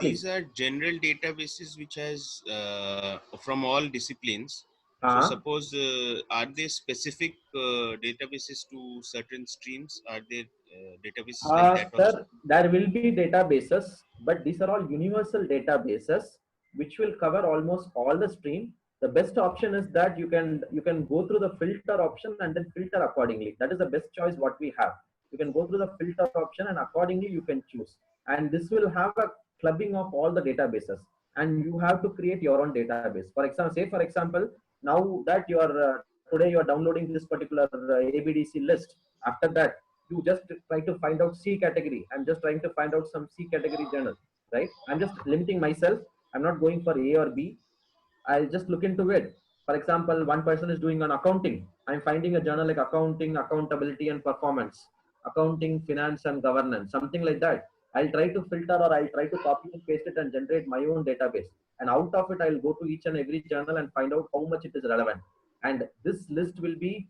These are general databases which has from all disciplines. So suppose are there specific databases to certain streams? Are there databases like that sir, also? there will be databases, but these are all universal databases which will cover almost all the stream. The best option is that you can go through the filter option and then filter accordingly. That is the best choice what we have. You can go through the filter option and accordingly you can choose. And this will have a clubbing of all the databases, and you have to create your own database. For example, say for example, now that you are today you are downloading this particular ABDC list. After that, you just try to find out C category. I'm just trying to find out some C category journal, right? I'm just limiting myself. I'm not going for A or B. I'll just look into it. For example, one person is doing an accounting. I'm finding a journal like accounting, accountability and performance, accounting, finance and governance, something like that. I'll try to filter or I'll try to copy and paste it and generate my own database. And out of it, I'll go to each and every journal and find out how much it is relevant. And this list will be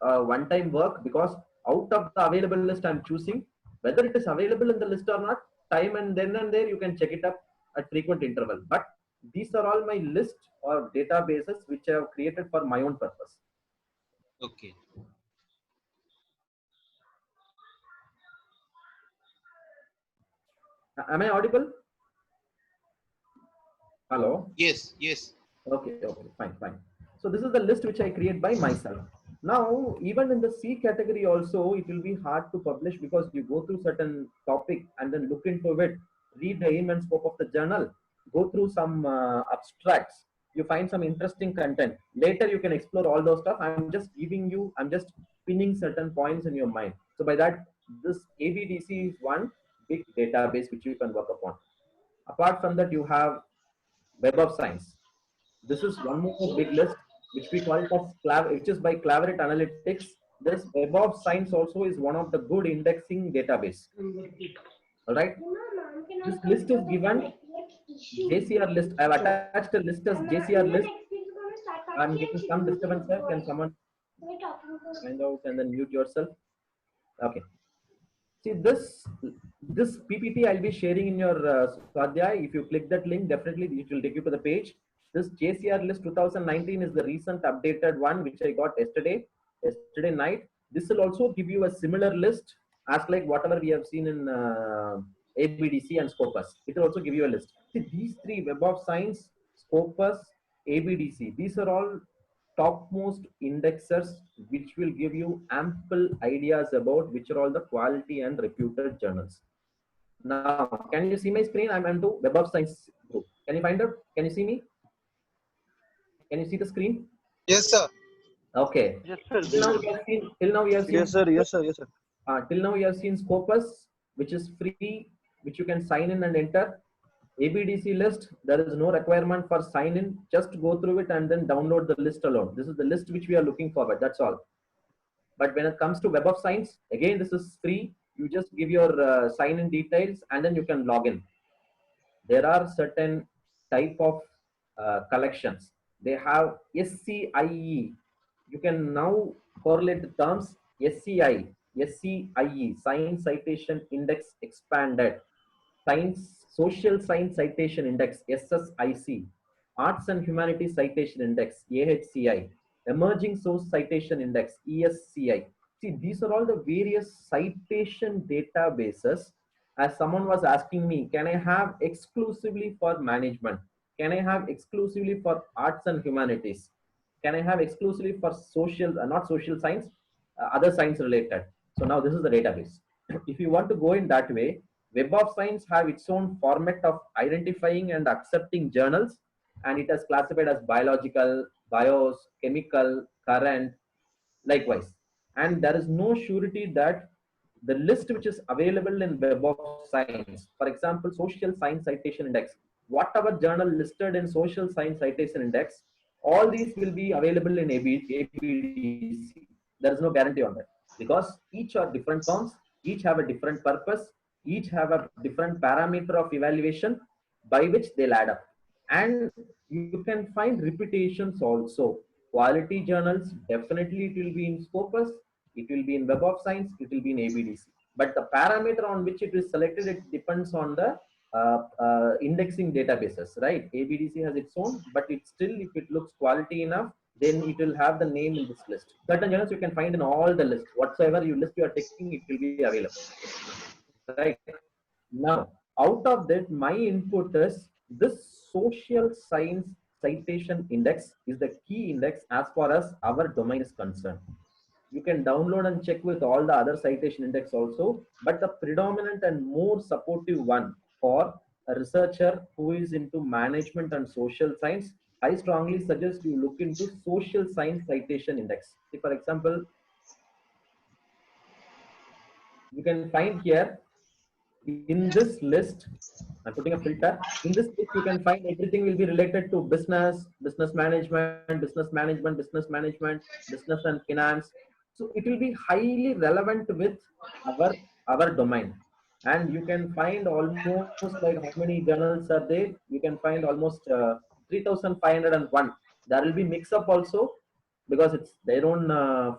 one-time work, because out of the available list I'm choosing, whether it is available in the list or not, time and then and there you can check it up at frequent interval. But these are all my list or databases which I have created for my own purpose. Okay. Am I audible? Hello? Yes, yes. Okay, fine. So this is the list which I create by myself. Now, even in the C category also, it will be hard to publish because you go through certain topic and then look into it, read the aim and scope of the journal, go through some abstracts, you find some interesting content. Later, you can explore all those stuff. I'm just pinning certain points in your mind. So by that, this ABDC is one big database which you can work upon. Apart from that, you have Web of Science. This is one more big list which we call it as which is by Claveret Analytics. This Web of Science also is one of the good indexing database. All right. This list is given JCR list. I have attached a list as JCR list. I'm getting some disturbance here. Can someone find out and then mute yourself? Okay. See this PPT I'll be sharing in your Swadhyay. If you click that link, definitely it will take you to the page. This JCR list 2019 is the recent updated one which I got yesterday. yesterday night. This will also give you a similar list as like whatever we have seen in ABDC and Scopus. It will also give you a list. See, these three, Web of Science, Scopus, ABDC, these are all topmost indexers which will give you ample ideas about which are all the quality and reputed journals. Now, can you see my screen? I'm into Web of Science group. Can you find out? Can you see me? Can you see the screen? Yes, sir. Okay. Yes, sir. Till now we have seen. Yes, sir. Yes, sir. Yes, sir. Till now we have seen Scopus, which is free, which you can sign in and enter. ABDC list, there is no requirement for sign in. Just go through it and then download the list alone. This is the list which we are looking forward. That's all. But when it comes to Web of Science, again, this is free. You just give your sign in details and then you can log in. There are certain type of collections. They have SCIE. You can now correlate the terms SCI, SCIE, Science Citation Index Expanded, Science Social Science Citation Index, SSIC, Arts and Humanities Citation Index, AHCI, Emerging Source Citation Index, ESCI. See, these are all the various citation databases. As someone was asking me, can I have exclusively for management? Can I have exclusively for arts and humanities? Can I have exclusively for social, not social science, other science related? So now this is the database. If you want to go in that way, Web of Science have its own format of identifying and accepting journals, and it has classified as biological, bios, chemical, current, likewise. And there is no surety that the list which is available in Web of Science, for example, Social Science Citation Index, whatever journal listed in Social Science Citation Index, all these will be available in ABDC. There is no guarantee on that because each are different terms, each have a different purpose, each have a different parameter of evaluation by which they'll add up. And you can find repetitions also. Quality journals, definitely it will be in Scopus, it will be in Web of Science, it will be in ABDC. But the parameter on which it is selected, it depends on the indexing databases, right? ABDC has its own, but it still, if it looks quality enough, then it will have the name in this list. Certain journals you can find in all the lists. Whatsoever you list you are taking, it will be available. Right. Now, out of that, my input is this Social Science Citation Index is the key index as far as our domain is concerned. You can download and check with all the other citation index also, but the predominant and more supportive one for a researcher who is into management and social science, I strongly suggest you look into Social Science Citation Index. See, for example, you can find here in this list, I'm putting a filter. In this list, you can find everything will be related to business, business management, business and finance. So it will be highly relevant with our domain. And you can find almost like how many journals are there? You can find almost 3,501. There will be mix up also because it's their own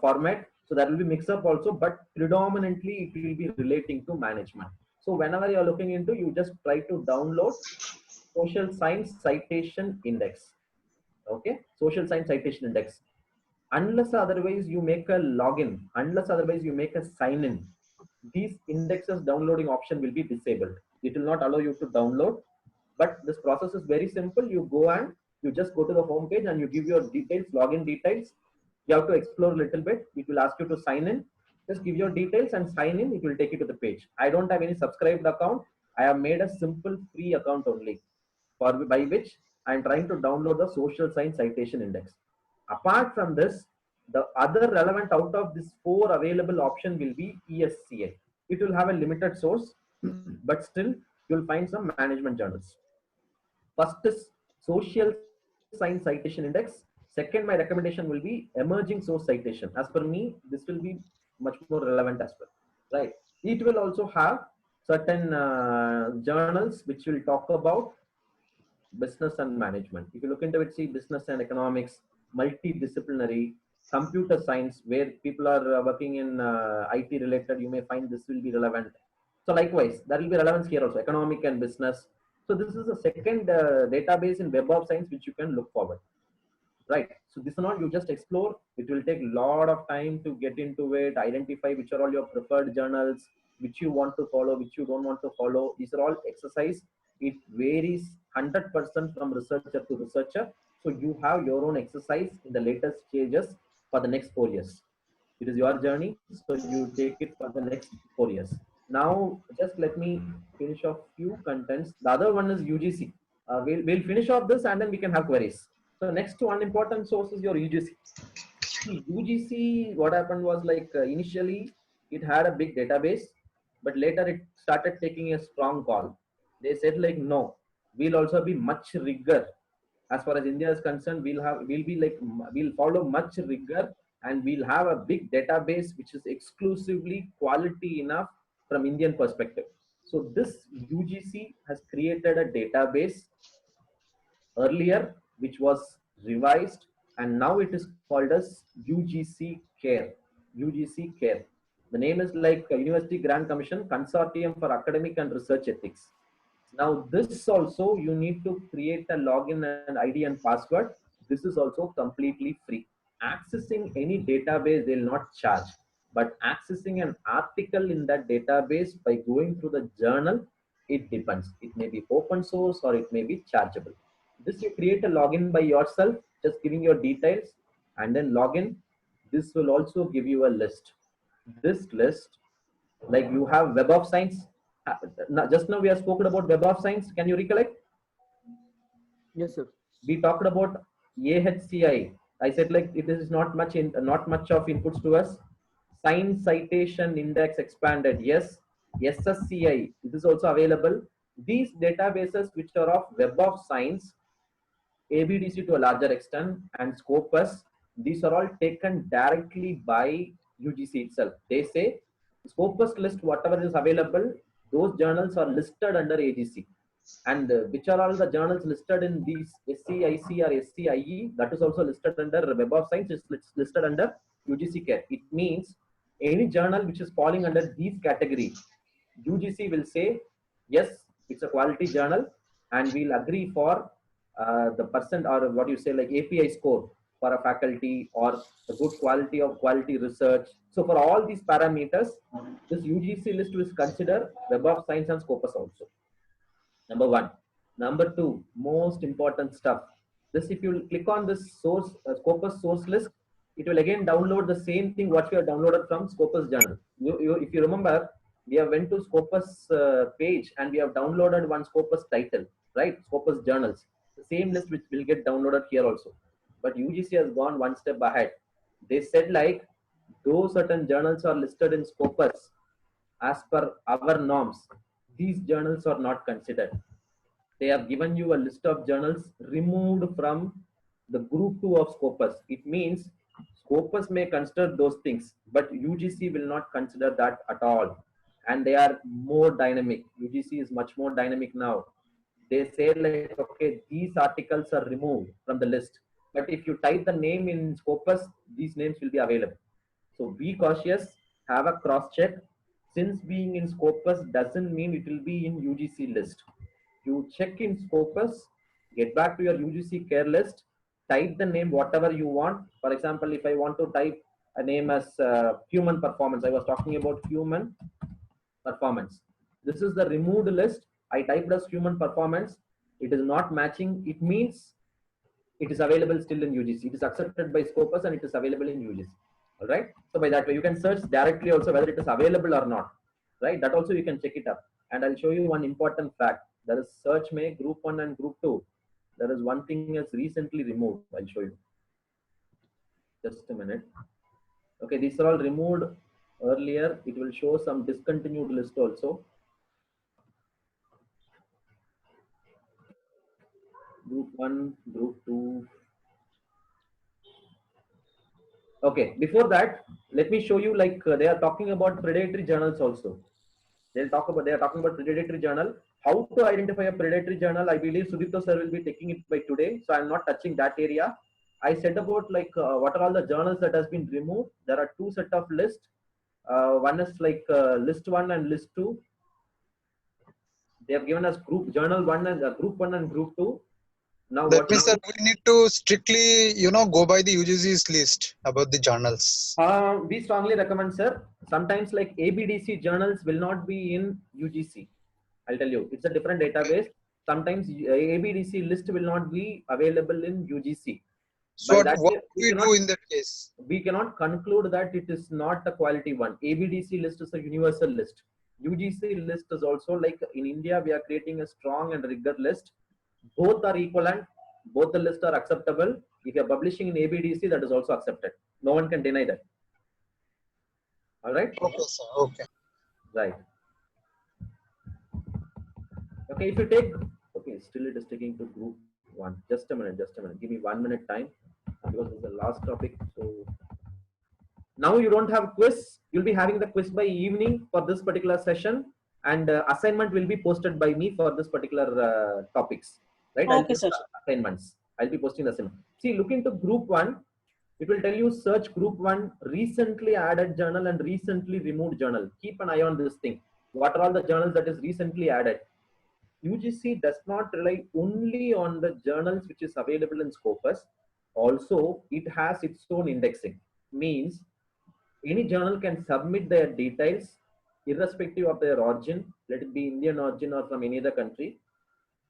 format. So that will be mix up also, but predominantly it will be relating to management. So whenever you're looking into, you just try to download Social Science Citation Index. Okay, Social Science Citation Index. Unless otherwise you make a login, unless otherwise you make a sign in, these indexes downloading option will be disabled. It will not allow you to download. But this process is very simple. You go and you just go to the home page and you give your details, login details. You have to explore a little bit. It will ask you to sign in. Just give your details and sign in. It will take you to the page. I don't have any subscribed account. I have made a simple free account only, by which I am trying to download the Social Science Citation Index. Apart from this, the other relevant out of this 4 available option will be ESCI. It will have a limited source, but still you will find some management journals. First is Social Science Citation Index. Second, my recommendation will be Emerging Source Citation. As per me, this will be much more relevant as well, right? It will also have certain journals which will talk about business and management. If you look into it, see business and economics, multidisciplinary, computer science, where people are working in IT related, you may find this will be relevant. So likewise, there will be relevance here also, economic and business. So this is the second database in Web of Science which you can look forward. right? So this is not you just explore. It will take a lot of time to get into it, identify which are all your preferred journals, which you want to follow, which you don't want to follow. These are all exercise. It varies 100% from researcher to researcher. So you have your own exercise in the latest stages for the next 4 years. It is your journey, so you take it for the next 4 years. Now, just let me finish off few contents. The other one is UGC. We'll finish off this and then we can have queries. So next one important source is your UGC. UGC, what happened was like initially it had a big database, but later it started taking a strong call. They said like, no, we'll also be much rigor. As far as India is concerned, we'll follow much rigor, and we'll have a big database which is exclusively quality enough from Indian perspective. So this UGC has created a database earlier, which was revised, and now it is called as UGC CARE. UGC CARE. The name is like University Grant Commission Consortium for Academic and Research Ethics. Now this also you need to create a login and ID and password. This is also completely free. Accessing any database they will not charge, but accessing an article in that database by going through the journal, it depends. It may be open source or it may be chargeable. This you create a login by yourself, just giving your details and then login. This will also give you a list. This list, like you have Web of Science. Just now we have spoken about Web of Science. Can you recollect? Yes, sir. We talked about AHCI. I said like it is not much of inputs to us. Science Citation Index expanded. Yes. SSCI. This is also available. These databases which are of Web of Science, ABDC to a larger extent, and Scopus, these are all taken directly by UGC itself. They say Scopus list whatever is available, those journals are listed under AGC. And which are all the journals listed in these SCIC or SCIE, that is also listed under Web of Science, is listed under UGC CARE. It means any journal which is falling under these categories, UGC will say, yes, it's a quality journal, and we'll agree for the percent or what you say like API score for a faculty or the good quality of quality research. So for all these parameters, this UGC list is considered Web of Science and Scopus also. Number one. Number two, most important stuff. This, if you click on this source Scopus source list, it will again download the same thing what you have downloaded from Scopus journal. If you remember, we have went to Scopus page and we have downloaded one Scopus title, right? Scopus journals. The same list which will get downloaded here also. But UGC has gone one step ahead. They said like, those certain journals are listed in Scopus as per our norms, these journals are not considered. They have given you a list of journals removed from the group 2 of Scopus. It means Scopus may consider those things, but UGC will not consider that at all. And they are more dynamic. UGC is much more dynamic now. They say like, okay, these articles are removed from the list. But if you type the name in Scopus, these names will be available. So be cautious, have a cross check. Since being in Scopus doesn't mean it will be in UGC list. You check in Scopus, get back to your UGC CARE list, type the name whatever you want. For example, if I want to type a name as human performance, I was talking about human performance. This is the removed list. I typed as human performance. It is not matching. It means it is available still in UGC. It is accepted by Scopus and it is available in UGC. All right. So by that way, you can search directly also whether it is available or not. Right. That also you can check it up. And I'll show you one important fact. There is Search May Group 1 and Group 2. There is one thing that's recently removed. I'll show you. Just a minute. Okay, these are all removed earlier. It will show some discontinued list also. Group 1, Group 2. Okay, before that, let me show you like they are talking about predatory journals also. They are talking about predatory journal. How to identify a predatory journal? I believe Sudipto sir will be taking it by today. So I'm not touching that area. I said about like what are all the journals that has been removed. There are two set of lists. One is like list 1 and list 2. They have given us group journal 1 and group 1 and group 2. Now that what means that we need to strictly, go by the UGC's list about the journals. We strongly recommend, sir. Sometimes like ABDC journals will not be in UGC. I'll tell you, it's a different database. Sometimes ABDC list will not be available in UGC. So By that what way, do we do in that case? We cannot conclude that it is not a quality one. ABDC list is a universal list. UGC list is also like in India, we are creating a strong and rigor list. Both are equivalent. Both the lists are acceptable. If you are publishing in ABDC, that is also accepted. No one can deny that. All right? Okay, sir. Okay. Right. Okay, if you take, okay, still it is taking to group one. Just a minute. Give me 1 minute time because it's the last topic. So now you don't have quiz. You'll be having the quiz by evening for this particular session, and assignment will be posted by me for this particular topics. Right? Okay, sir. Assignments. I'll be posting the assignment. See, look into group one. It will tell you search group one, recently added journal and recently removed journal. Keep an eye on this thing. What are all the journals that is recently added? UGC does not rely only on the journals which is available in Scopus. Also, it has its own indexing. Means any journal can submit their details irrespective of their origin, let it be Indian origin or from any other country.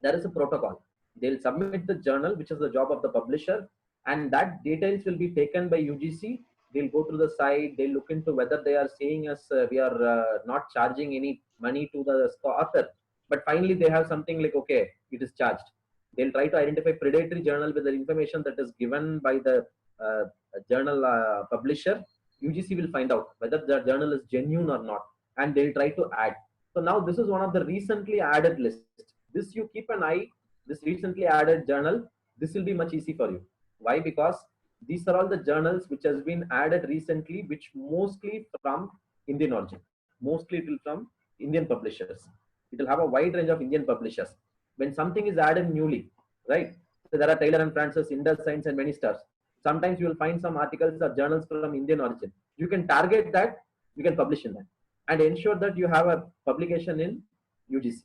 There is a protocol. They'll submit the journal, which is the job of the publisher, and that details will be taken by UGC. They'll go to the site, they'll look into whether they are saying us we are not charging any money to the author. But finally, they have something like, okay, it is charged. They'll try to identify predatory journal with the information that is given by the journal publisher. UGC will find out whether the journal is genuine or not, and they'll try to add. So now this is one of the recently added lists. This you keep an eye, this recently added journal, this will be much easy for you. Why? Because these are all the journals which has been added recently, which mostly from Indian origin. Mostly it will from Indian publishers. It will have a wide range of Indian publishers. When something is added newly, right? So there are Taylor and Francis, Indus Science, and many stars. Sometimes you will find some articles or journals from Indian origin. You can target that, you can publish in that, and ensure that you have a publication in UGC.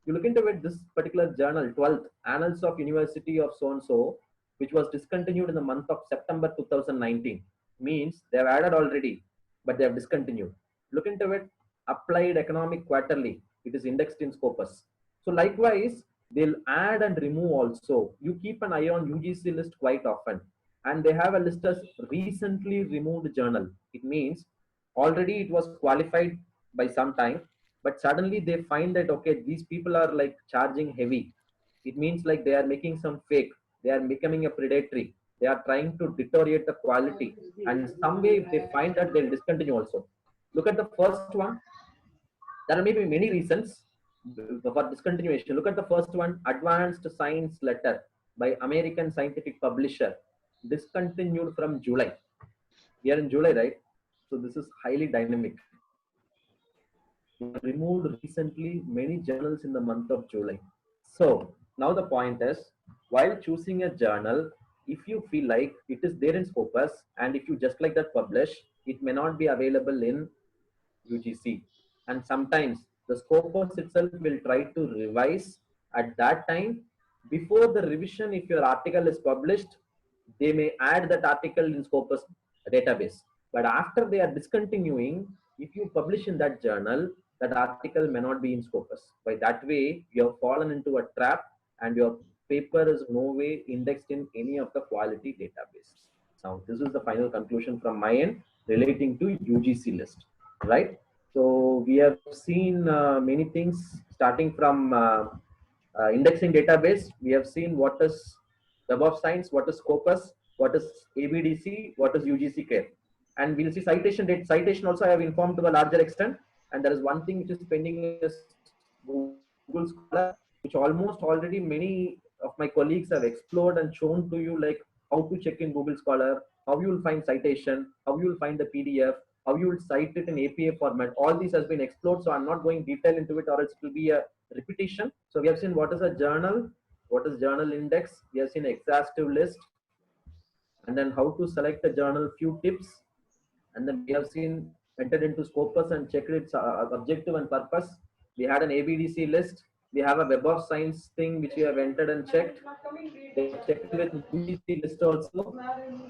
You look into it, this particular journal, 12th, Annals of University of so-and-so, which was discontinued in the month of September 2019. Means they have added already, but they have discontinued. Look into it, Applied Economic Quarterly. It is indexed in Scopus. So likewise, they'll add and remove also. You keep an eye on UGC list quite often. And they have a list as recently removed journal. It means already it was qualified by some time, but suddenly they find that, okay, these people are like charging heavy. It means like they are making some fake. They are becoming a predatory. They are trying to deteriorate the quality. And some way if they find that, they'll discontinue also. Look at the first one. There are maybe many reasons for discontinuation. Look at the first one, Advanced Science Letter by American Scientific Publisher, discontinued from July. We are in July, right? So this is highly dynamic. Removed recently many journals in the month of July. So now the point is, while choosing a journal, if you feel like it is there in Scopus and if you just like that publish, it may not be available in UGC. And sometimes the Scopus itself will try to revise at that time. Before the revision, if your article is published, they may add that article in Scopus database. But after they are discontinuing, if you publish in that journal, that article may not be in Scopus. By that way, you have fallen into a trap and your paper is no way indexed in any of the quality database. Now, this is the final conclusion from my end relating to UGC list, right? So we have seen many things starting from indexing database. We have seen what is Web of Science, what is Scopus, what is ABDC, what is UGC care. And we'll see citation date. Citation also I have informed to a larger extent. And there is one thing which is pending is Google Scholar, which almost already many of my colleagues have explored and shown to you, like how to check in Google Scholar, how you will find citation, how you will find the PDF, how you will cite it in APA format. All these has been explored, so I'm not going detail into it or else it will be a repetition. So we have seen what is a journal, what is journal index, we have seen exhaustive list, and then how to select a journal, few tips, and then we have seen entered into Scopus and checked its objective and purpose. We had an ABDC list, We have a Web of Science thing which we have entered and checked. They checked with UGC list also.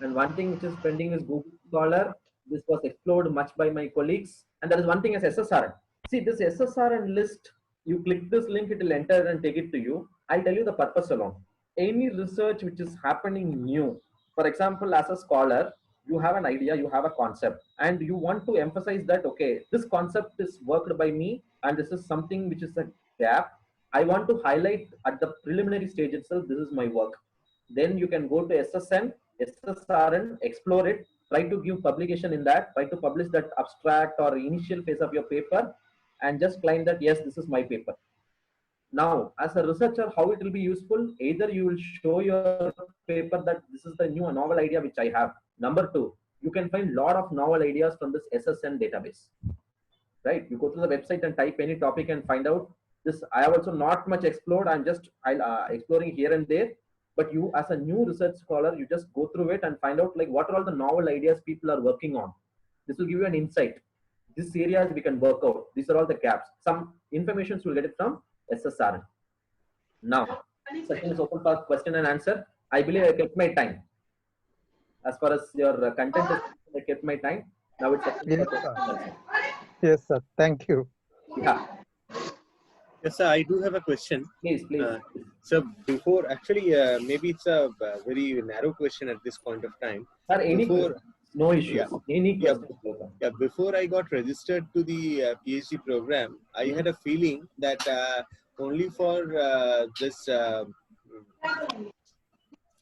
And one thing which is pending is Google Scholar. This was explored much by my colleagues. And there is one thing as SSRN. See, this SSRN list, you click this link, it will enter and take it to you. I'll tell you the purpose alone. Any research which is happening new, for example, as a scholar, you have an idea, you have a concept, and you want to emphasize that, okay, this concept is worked by me, and this is something which is a gap. I want to highlight at the preliminary stage itself, this is my work. Then you can go to SSN, SSRN, explore it, try to give publication in that, try to publish that abstract or initial phase of your paper, and just claim that, yes, this is my paper. Now, as a researcher, how it will be useful? Either you will show your paper that this is the new novel idea which I have. Number two, you can find a lot of novel ideas from this SSN database. Right? You go to the website and type any topic and find out this. I have also not much explored. I'm just exploring here and there. But you, as a new research scholar, you just go through it and find out like what are all the novel ideas people are working on. This will give you an insight. These areas we can work out. These are all the gaps. Some information you will get it from SSRN. Now, session is open for question and answer. I believe I kept my time. As far as your content is, I kept my time. Now it's yes, sir. Yes, sir. Thank you. Yeah. Yes, sir. I do have a question. Please. So before, actually, maybe it's a very narrow question at this point of time. Sir, no issue. Yeah, any question. Yeah, before I got registered to the PhD program, I had a feeling that only for this.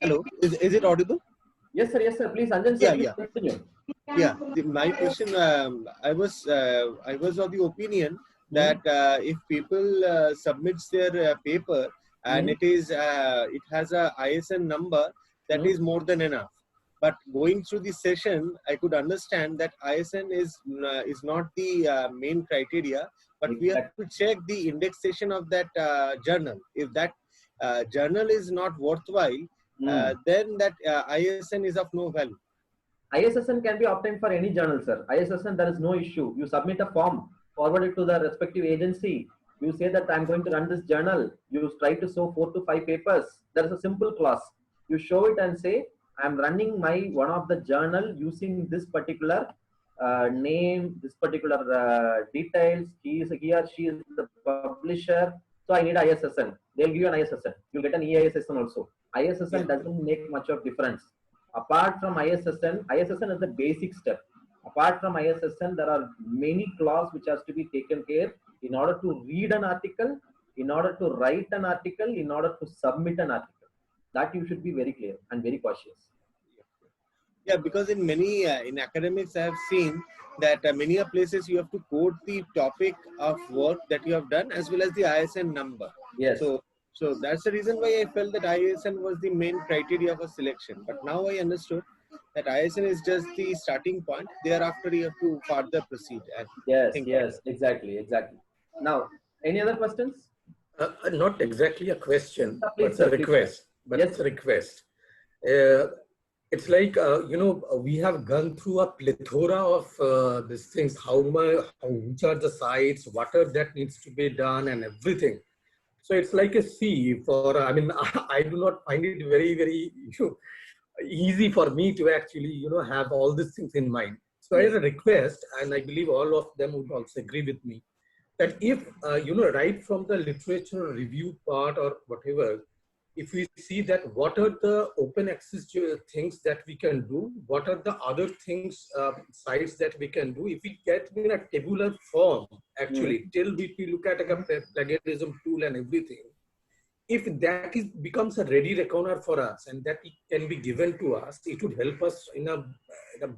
Hello, is it audible? Yes, sir. Yes, sir. Please, Anjan sir, please continue. Yeah. My question. I was of the opinion that if people submits their paper and it has a ISN number, that is more than enough. But going through the session, I could understand that ISN is not the main criteria, but we have to check the indexation of that journal. If that journal is not worthwhile, then that ISN is of no value. ISSN can be obtained for any journal, sir. ISSN, there is no issue. You submit a form, forward it to the respective agency. You say that I'm going to run this journal. You try to show 4 to 5 papers. There is a simple clause. You show it and say, I'm running one of the journal using this particular name, this particular details. He or she is the publisher. So I need ISSN. They'll give you an ISSN. You'll get an EISSN also. ISSN doesn't make much of difference. Apart from ISSN, ISSN is the basic step. Apart from ISSN, there are many clauses which has to be taken care in order to read an article, in order to write an article, in order to submit an article. That you should be very clear and very cautious. Yeah, because in many in academics, I have seen that many places you have to quote the topic of work that you have done as well as the ISN number. Yes. So that's the reason why I felt that ISN was the main criteria for selection. But now I understood that ISN is just the starting point. Thereafter, you have to further proceed. And yes, exactly. Now, any other questions? Not exactly a question, please, but a request. But it's a request. It's like, we have gone through a plethora of these things, which are the sites, what are that needs to be done and everything. So it's like a sea for, I do not find it very, very easy for me to actually, have all these things in mind. So I have a request, and I believe all of them would also agree with me, that if, right from the literature review part or whatever, if we see that what are the open access things that we can do, what are the other things, sites that we can do, if we get in a tabular form, actually, till we look at a plagiarism tool and everything, if that becomes a ready reckoner for us and that it can be given to us, it would help us in a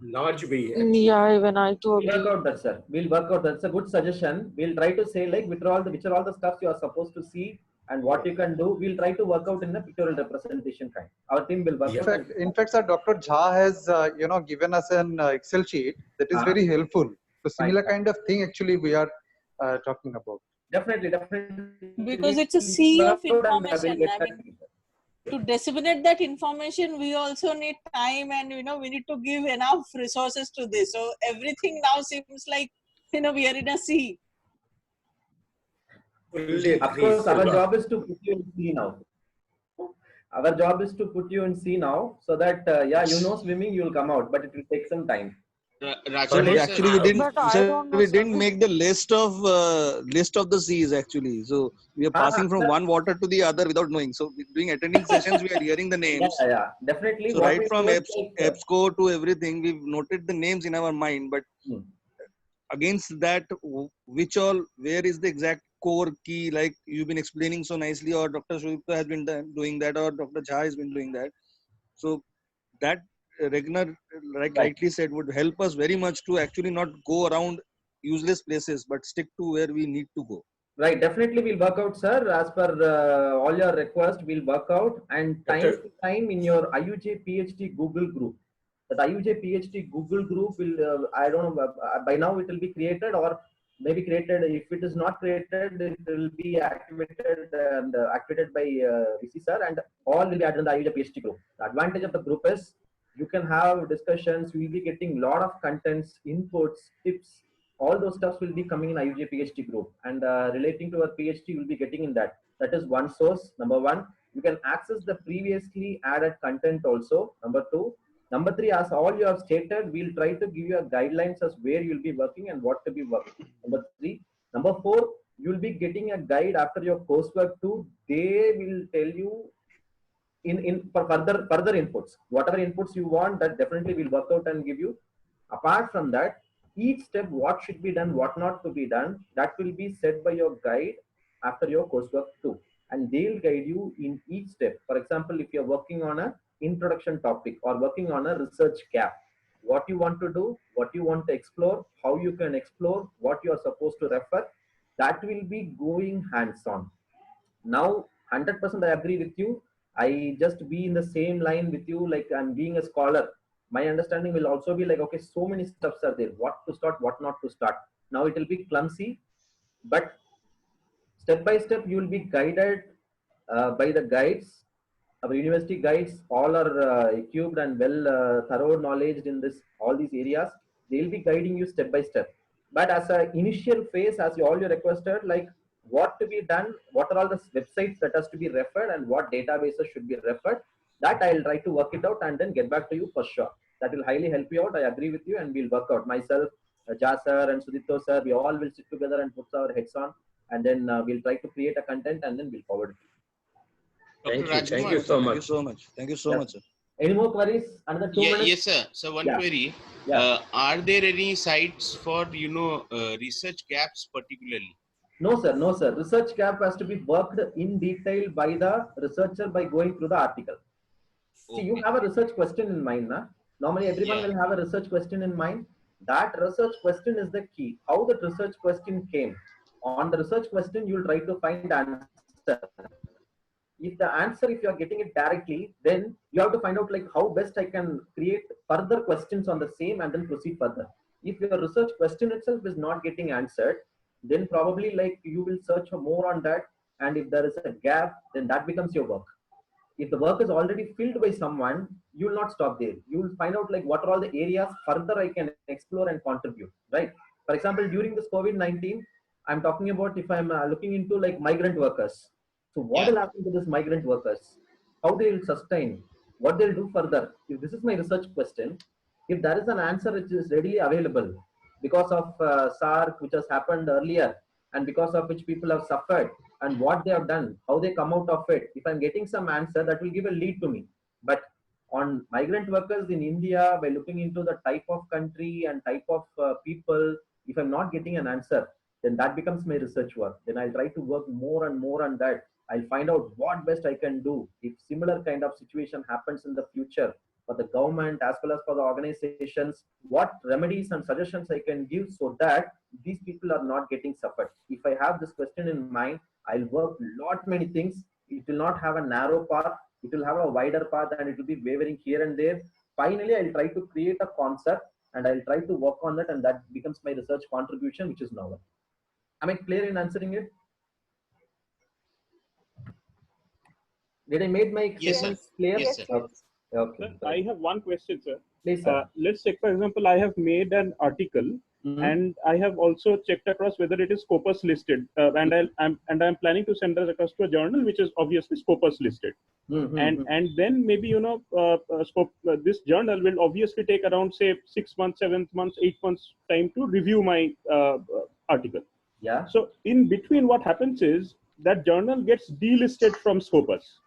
large way. Actually. Yeah, even I too agree. We'll work out that, sir. We'll work out. That's a good suggestion. We'll try to say like which are all the stuff you are supposed to see and what you can do. We'll try to work out in a pictorial representation kind. Our team will work out. In fact, sir, Dr. Jha has given us an Excel sheet that is very helpful. So similar kind of thing actually we are talking about. Definitely. Because it's a sea of information. To disseminate that information, we also need time, and we need to give enough resources to this. So everything now seems like we are in a sea. Fully Of agree. course, our job is to put you in C now. Our job is to put you in C now, so that yeah, you know swimming, you will come out, but it will take some time. Sorry, actually, we didn't. But I Sir, don't know, we sir. didn't make the list of the seas actually. So we are passing from Sir. one water to the other without knowing. So during attending sessions, we are hearing the names. Yeah, definitely. So What right we from do is like, EBSCO to everything, we've noted the names in our mind. But against that, which all, where is the exact core key? Like you've been explaining so nicely, or Dr. Sudipta has been doing that, or Dr. Jha has been doing that. So that Regner, like rightly said, would help us very much to actually not go around useless places, but stick to where we need to go. Right, definitely we'll work out, sir. As per all your request, we'll work out, and time to time in your IUJ PhD Google group. That IUJ PhD Google group will, I don't know, by now it will be created, or maybe created. If it is not created, it will be activated and activated by VC sir, and all will be added in the IUJ PhD group. The advantage of the group is you can have discussions. You will be getting lot of contents, inputs, tips. All those stuffs will be coming in IUJ PhD group, and relating to our PhD, you will be getting in that. That is one source. Number one, you can access the previously added content also. Number two. Number three, as all you have stated, we'll try to give you a guidelines as where you'll be working and what to be working. Number three. Number four, you'll be getting a guide after your coursework too. They will tell you for further inputs. Whatever inputs you want, that definitely will work out and give you. Apart from that, each step, what should be done, what not to be done, that will be set by your guide after your coursework too. And they'll guide you in each step. For example, if you're working on a introduction topic or working on a research gap, what you want to do, what you want to explore, how you can explore, what you are supposed to refer, that will be going hands-on. Now, 100% I agree with you. I just be in the same line with you, like I'm being a scholar. My understanding will also be like, okay, so many steps are there. What to start, what not to start. Now it will be clumsy, but step by step you will be guided by the guides. Our university guides all are equipped and well thorough knowledge in this all these areas. They will be guiding you step by step. But as an initial phase, as all you requested, like what to be done, what are all the websites that has to be referred, and what databases should be referred, that I'll try to work it out and then get back to you for sure. That will highly help you out. I agree with you, and we'll work out. Myself, Jha sir and Sudipto sir, we all will sit together and put our heads on, and then we'll try to create a content and then we'll forward it. Thank you so much. Thank you so much, sir. Any more queries? Another 2 minutes? Yes, sir. So one query. Are there any sites for, research gaps particularly? No, sir. No, sir. Research gap has to be worked in detail by the researcher by going through the article. See, you have a research question in mind, na? Normally, everyone will have a research question in mind. That research question is the key. How the research question came. On the research question, you'll try to find answer. If the answer, if you are getting it directly, then you have to find out like how best I can create further questions on the same and then proceed further. If your research question itself is not getting answered, then probably like you will search for more on that. And if there is a gap, then that becomes your work. If the work is already filled by someone, you will not stop there. You will find out like what are all the areas further I can explore and contribute, right? For example, during this COVID-19, I'm talking about if I'm looking into like migrant workers. So what will happen to these migrant workers? How they will sustain? What they'll do further? If this is my research question, if there is an answer which is readily available because of SARC, which has happened earlier, and because of which people have suffered, and what they have done, how they come out of it, if I'm getting some answer, that will give a lead to me. But on migrant workers in India, by looking into the type of country and type of people, if I'm not getting an answer, then that becomes my research work. Then I'll try to work more and more on that. I'll find out what best I can do if similar kind of situation happens in the future for the government as well as for the organizations, what remedies and suggestions I can give so that these people are not getting suffered. If I have this question in mind, I'll work lot many things. It will not have a narrow path. It will have a wider path and it will be wavering here and there. Finally, I'll try to create a concept and I'll try to work on that, and that becomes my research contribution, which is novel. Am I clear in answering it? Did I make my statements clear? Yes, sir. Okay. Sir, I have one question, sir. Please, sir. Let's take, for example, I have made an article and I have also checked across whether it is Scopus listed, and I'm planning to send that across to a journal which is obviously Scopus listed. And then maybe this journal will obviously take around say 6 months, 7 months, 8 months time to review my article. Yeah. So in between, what happens is that journal gets delisted from Scopus.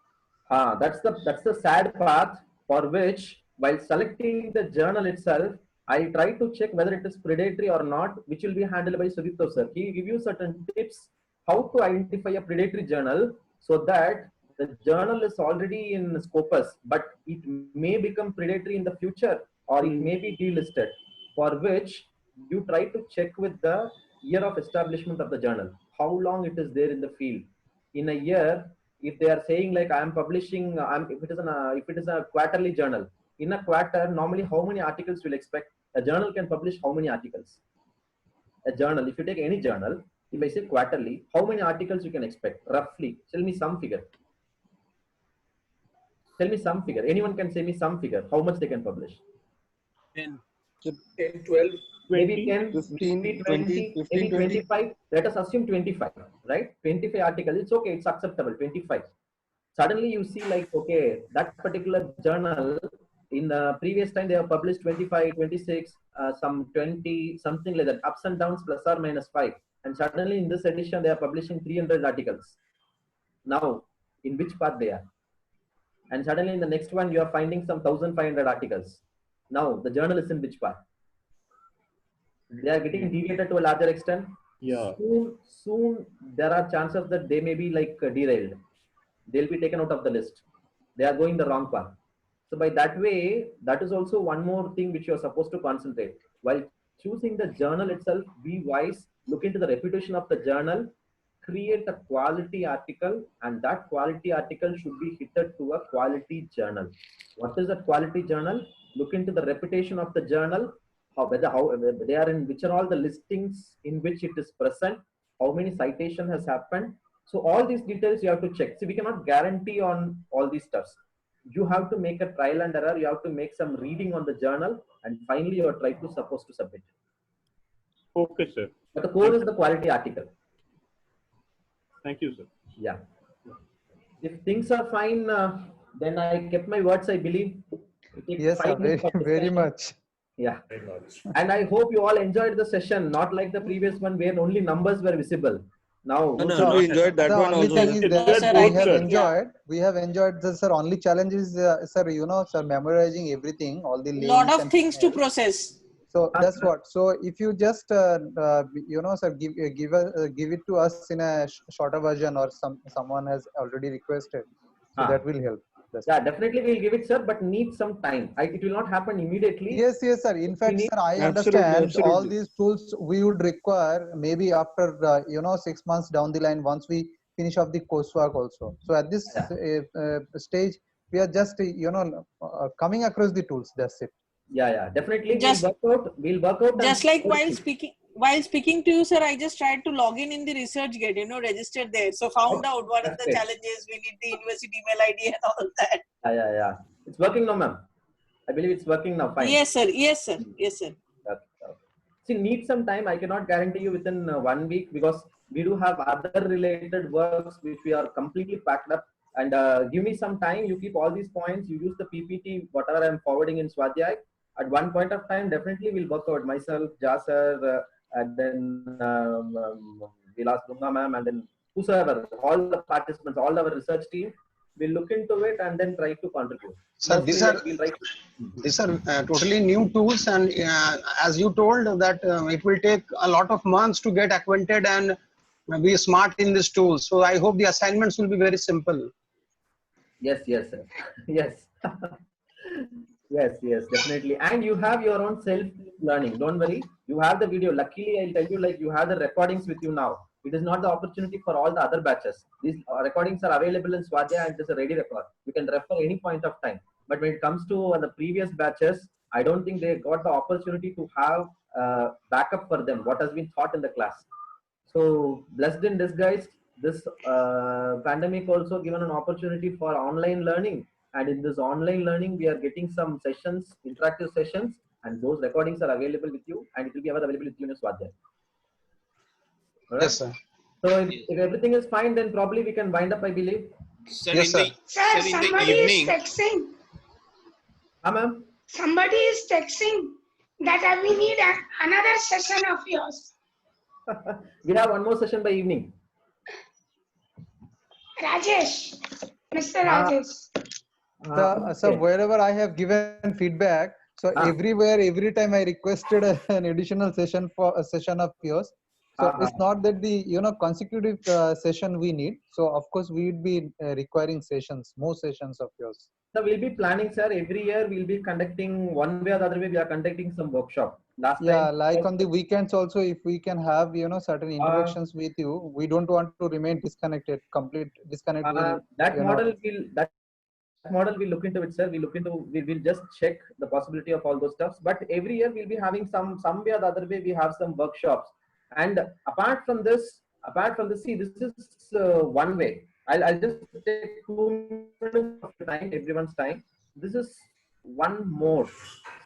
That's the sad path, for which while selecting the journal itself, I try to check whether it is predatory or not, which will be handled by Sudipto sir. He will give you certain tips how to identify a predatory journal, so that the journal is already in Scopus, but it may become predatory in the future, or it may be delisted, for which you try to check with the year of establishment of the journal, how long it is there in the field. In a year, if they are saying like I am publishing, if it is a quarterly journal, in a quarter, normally how many articles will expect? A journal can publish how many articles? A journal, if you take any journal, if I say quarterly, how many articles you can expect? Roughly, tell me some figure. Tell me some figure. Anyone can say me some figure. How much they can publish? 10, 12, maybe 10, 15, maybe 20, 20, 15, maybe 20. 25. Let us assume 25, right? 25 articles. It's okay. It's acceptable. 25. Suddenly you see like, okay, that particular journal in the previous time they have published 25, 26, some 20, something like that, ups and downs, plus or minus 5. And suddenly in this edition, they are publishing 300 articles. Now, in which part they are? And suddenly in the next one, you are finding some 1,500 articles. Now, the journal is in which part? They are getting deviated to a larger extent. Yeah. Soon there are chances that they may be like derailed. They'll be taken out of the list. They are going the wrong path. So by that way, that is also one more thing which you are supposed to concentrate. While choosing the journal itself, be wise, look into the reputation of the journal, create a quality article, and that quality article should be hitted to a quality journal. What is that quality journal? Look into the reputation of the journal, how they are in, which are all the listings in which it is present, how many citation has happened. So all these details you have to check. See, we cannot guarantee on all these stuffs. You have to make a trial and error. You have to make some reading on the journal, and finally you are supposed to submit. Okay, sir. But the core is the quality article. Thank you, sir. Yeah. If things are fine, then I kept my words, I believe. Yes, sir, very much. Yeah. And I hope you all enjoyed the session, not like the previous one where only numbers were visible. Now, we enjoyed that one also. We have enjoyed this, sir. Only challenge is, sir, sir, memorizing everything, all the links. Lot of things to process. So that's what. So if you just, sir, give it to us in a shorter version, or someone has already requested, so that will help. Yeah, definitely we'll give it, sir, but need some time. It will not happen immediately. Yes, sir. In fact, sir, I understand all these tools we would require maybe after 6 months down the line, once we finish off the coursework also. So at this stage, we are just coming across the tools. That's it. Yeah, definitely. We'll work out. Just like while speaking to you, sir, I just tried to log in the ResearchGate, registered there. So found out what are the challenges. We need the university email ID and all that. Yeah. It's working now, ma'am. I believe it's working now. Fine. Yes, sir. See, need some time. I cannot guarantee you within 1 week, because we do have other related works which we are completely packed up. And give me some time. You keep all these points. You use the PPT, whatever I'm forwarding in Swadhyay. At one point of time, definitely we'll work out myself, Jasar, and then we'll ask Dunga ma'am, and then whosoever, all the participants, all our research team, we'll look into it and then try to contribute. Sir, these are totally new tools, and as you told that it will take a lot of months to get acquainted and be smart in this tool. So I hope the assignments will be very simple. Yes, sir. Yes. Yes, definitely. And you have your own self-learning. Don't worry. You have the video. Luckily, I'll tell you, like, you have the recordings with you now. It is not the opportunity for all the other batches. These recordings are available in Swadhyay, and it is a ready record. You can refer any point of time. But when it comes to the previous batches, I don't think they got the opportunity to have backup for them, what has been taught in the class. So, blessed in disguise, this pandemic also given an opportunity for online learning. And in this online learning, we are getting some sessions, interactive sessions, and those recordings are available with you, and it will be available with you in your Swadhyay. Right? Yes, sir. So if everything is fine, then probably we can wind up, I believe. Sir, Yes, sir. Sir, in the somebody evening, is texting. Ma'am. Somebody is texting that we need another session of yours. We have one more session by evening. Rajesh, Mr. Rajesh. So wherever I have given feedback, so everywhere, every time I requested an additional session for a session of yours. So it's not that the consecutive session we need. So of course we would be requiring sessions, more sessions of yours. So we'll be planning, sir. Every year we'll be conducting one way or the other way. We are conducting some workshop. Last time, like on the weekends also, if we can have certain interactions with you, we don't want to remain disconnected, complete disconnect. That model we'll look into it, sir. We will just check the possibility of all those stuffs. But every year we'll be having some way or the other way. We have some workshops. And apart from this, see, this is one way. I'll just take 2 minutes of time, everyone's time. This is one more.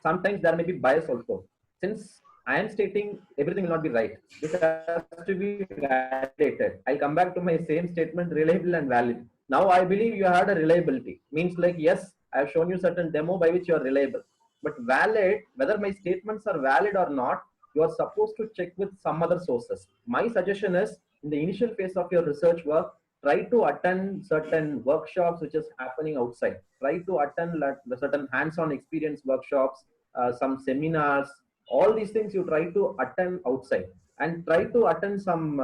Sometimes there may be bias also. Since I am stating everything will not be right, this has to be validated. I'll come back to my same statement: reliable and valid. Now I believe you had a reliability. Means like, yes, I have shown you certain demo by which you are reliable. But valid, whether my statements are valid or not, you are supposed to check with some other sources. My suggestion is, in the initial phase of your research work, try to attend certain workshops which is happening outside. Try to attend certain hands-on experience workshops, some seminars. All these things you try to attend outside, and try to attend some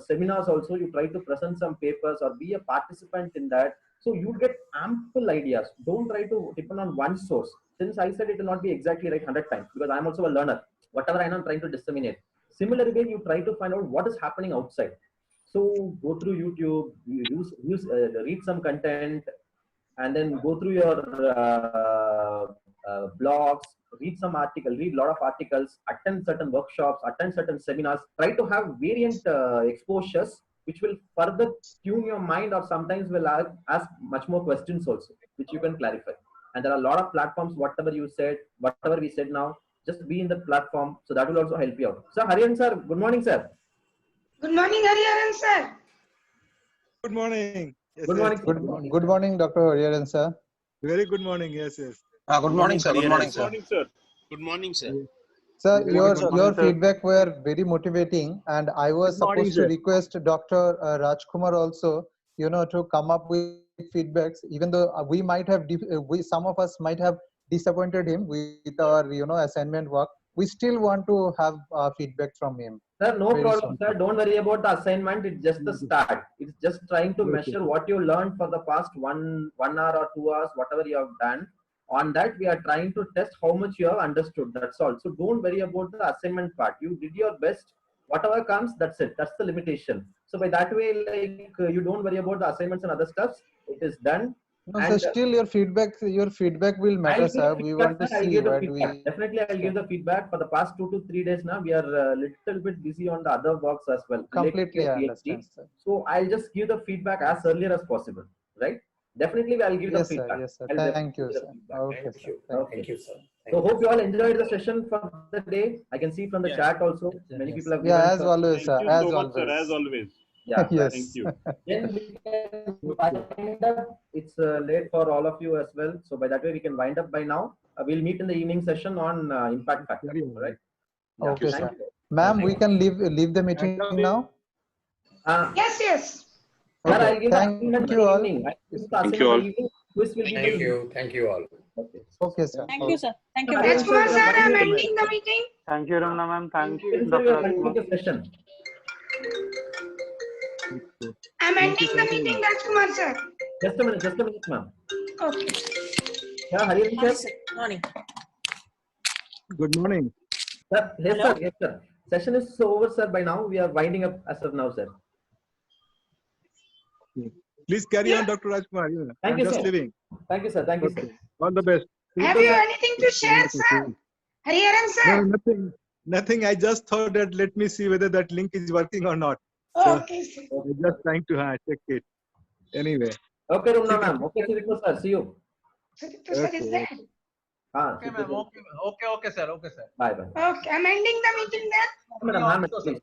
seminars also. You try to present some papers or be a participant in that. So you get ample ideas. Don't try to depend on one source. Since I said it will not be exactly right 100 times, because I'm also a learner. Whatever I know, I'm trying to disseminate. Similar way, you try to find out what is happening outside. So go through YouTube, read some content, and then go through your blogs, read some articles, read a lot of articles, attend certain workshops, attend certain seminars. Try to have variant exposures, which will further tune your mind, or sometimes will ask much more questions also, which you can clarify. And there are a lot of platforms, whatever you said, whatever we said now, just be in the platform. So that will also help you out. Sir, Hariharan sir, good morning, sir. Good morning, Hariharan sir. Good morning. Yes, good morning. Good morning, Dr. Hariharan sir. Very good morning. Yes, yes. Good morning, sir. Good morning, sir. Good morning, sir. Sir, your feedback were very motivating, and I was supposed to request Dr. Rajkumar also, to come up with feedbacks. Even though we might have, some of us might have disappointed him with our, assignment work, we still want to have feedback from him. Sir, no problem, sir. Don't worry about the assignment. It's just the start. It's just trying to measure what you learned for the past 1 hour or 2 hours, whatever you have done. On that, we are trying to test how much you have understood. That's all. So don't worry about the assignment part. You did your best. Whatever comes, that's it. That's the limitation. So by that way, like, you don't worry about the assignments and other stuff. It is done. No, so still your feedback will matter, sir. We want to see what we... Definitely, I'll give the feedback. For the past 2 to 3 days now, we are a little bit busy on the other works as well. Completely, I understand, sir. So I'll just give the feedback as earlier as possible, right? Definitely, I'll give the feedback. Yes, sir. Thank you, sir. Okay, thank you, sir. So hope you all enjoyed the session for the day. I can see from the chat also, many people have given. As always, sir. As always. Sir, as always. Yeah, yes. Thank you. Then we can wind up. It's late for all of you as well. So by that way, we can wind up by now. We'll meet in the evening session on impact factor. Right? Yeah. Okay, sir. Ma'am, we can leave the meeting now. Yes. Sir, I'll give thank you all. Thank you all. Thank you all. Okay, sir. Thank you, sir. Thank you. Rajkumar sir, I'm ending the meeting. Thank you, Ramana ma'am. Thank you, Dr. Rajkumar. I'm ending the meeting, Rajkumar sir. Just a minute, ma'am. Okay. Yeah, Hariharan sir. Morning. Good morning. Sir, yes, sir. Session is over, sir. By now, we are winding up as of now, sir. Please carry on, Dr. Rajkumar. Thank you, just sir. leaving. Thank you, sir. Thank you, sir. All the best. Have you anything to share, sir? Hariharan sir? No, nothing. I just thought that let me see whether that link is working or not. Okay, sir. I'm just trying to check it. Anyway. Okay, Ramana ma'am. Okay, sir. See you. Sir is there. Okay, ma'am. Okay, sir. Bye. Okay, I'm ending the meeting then. Madam, please.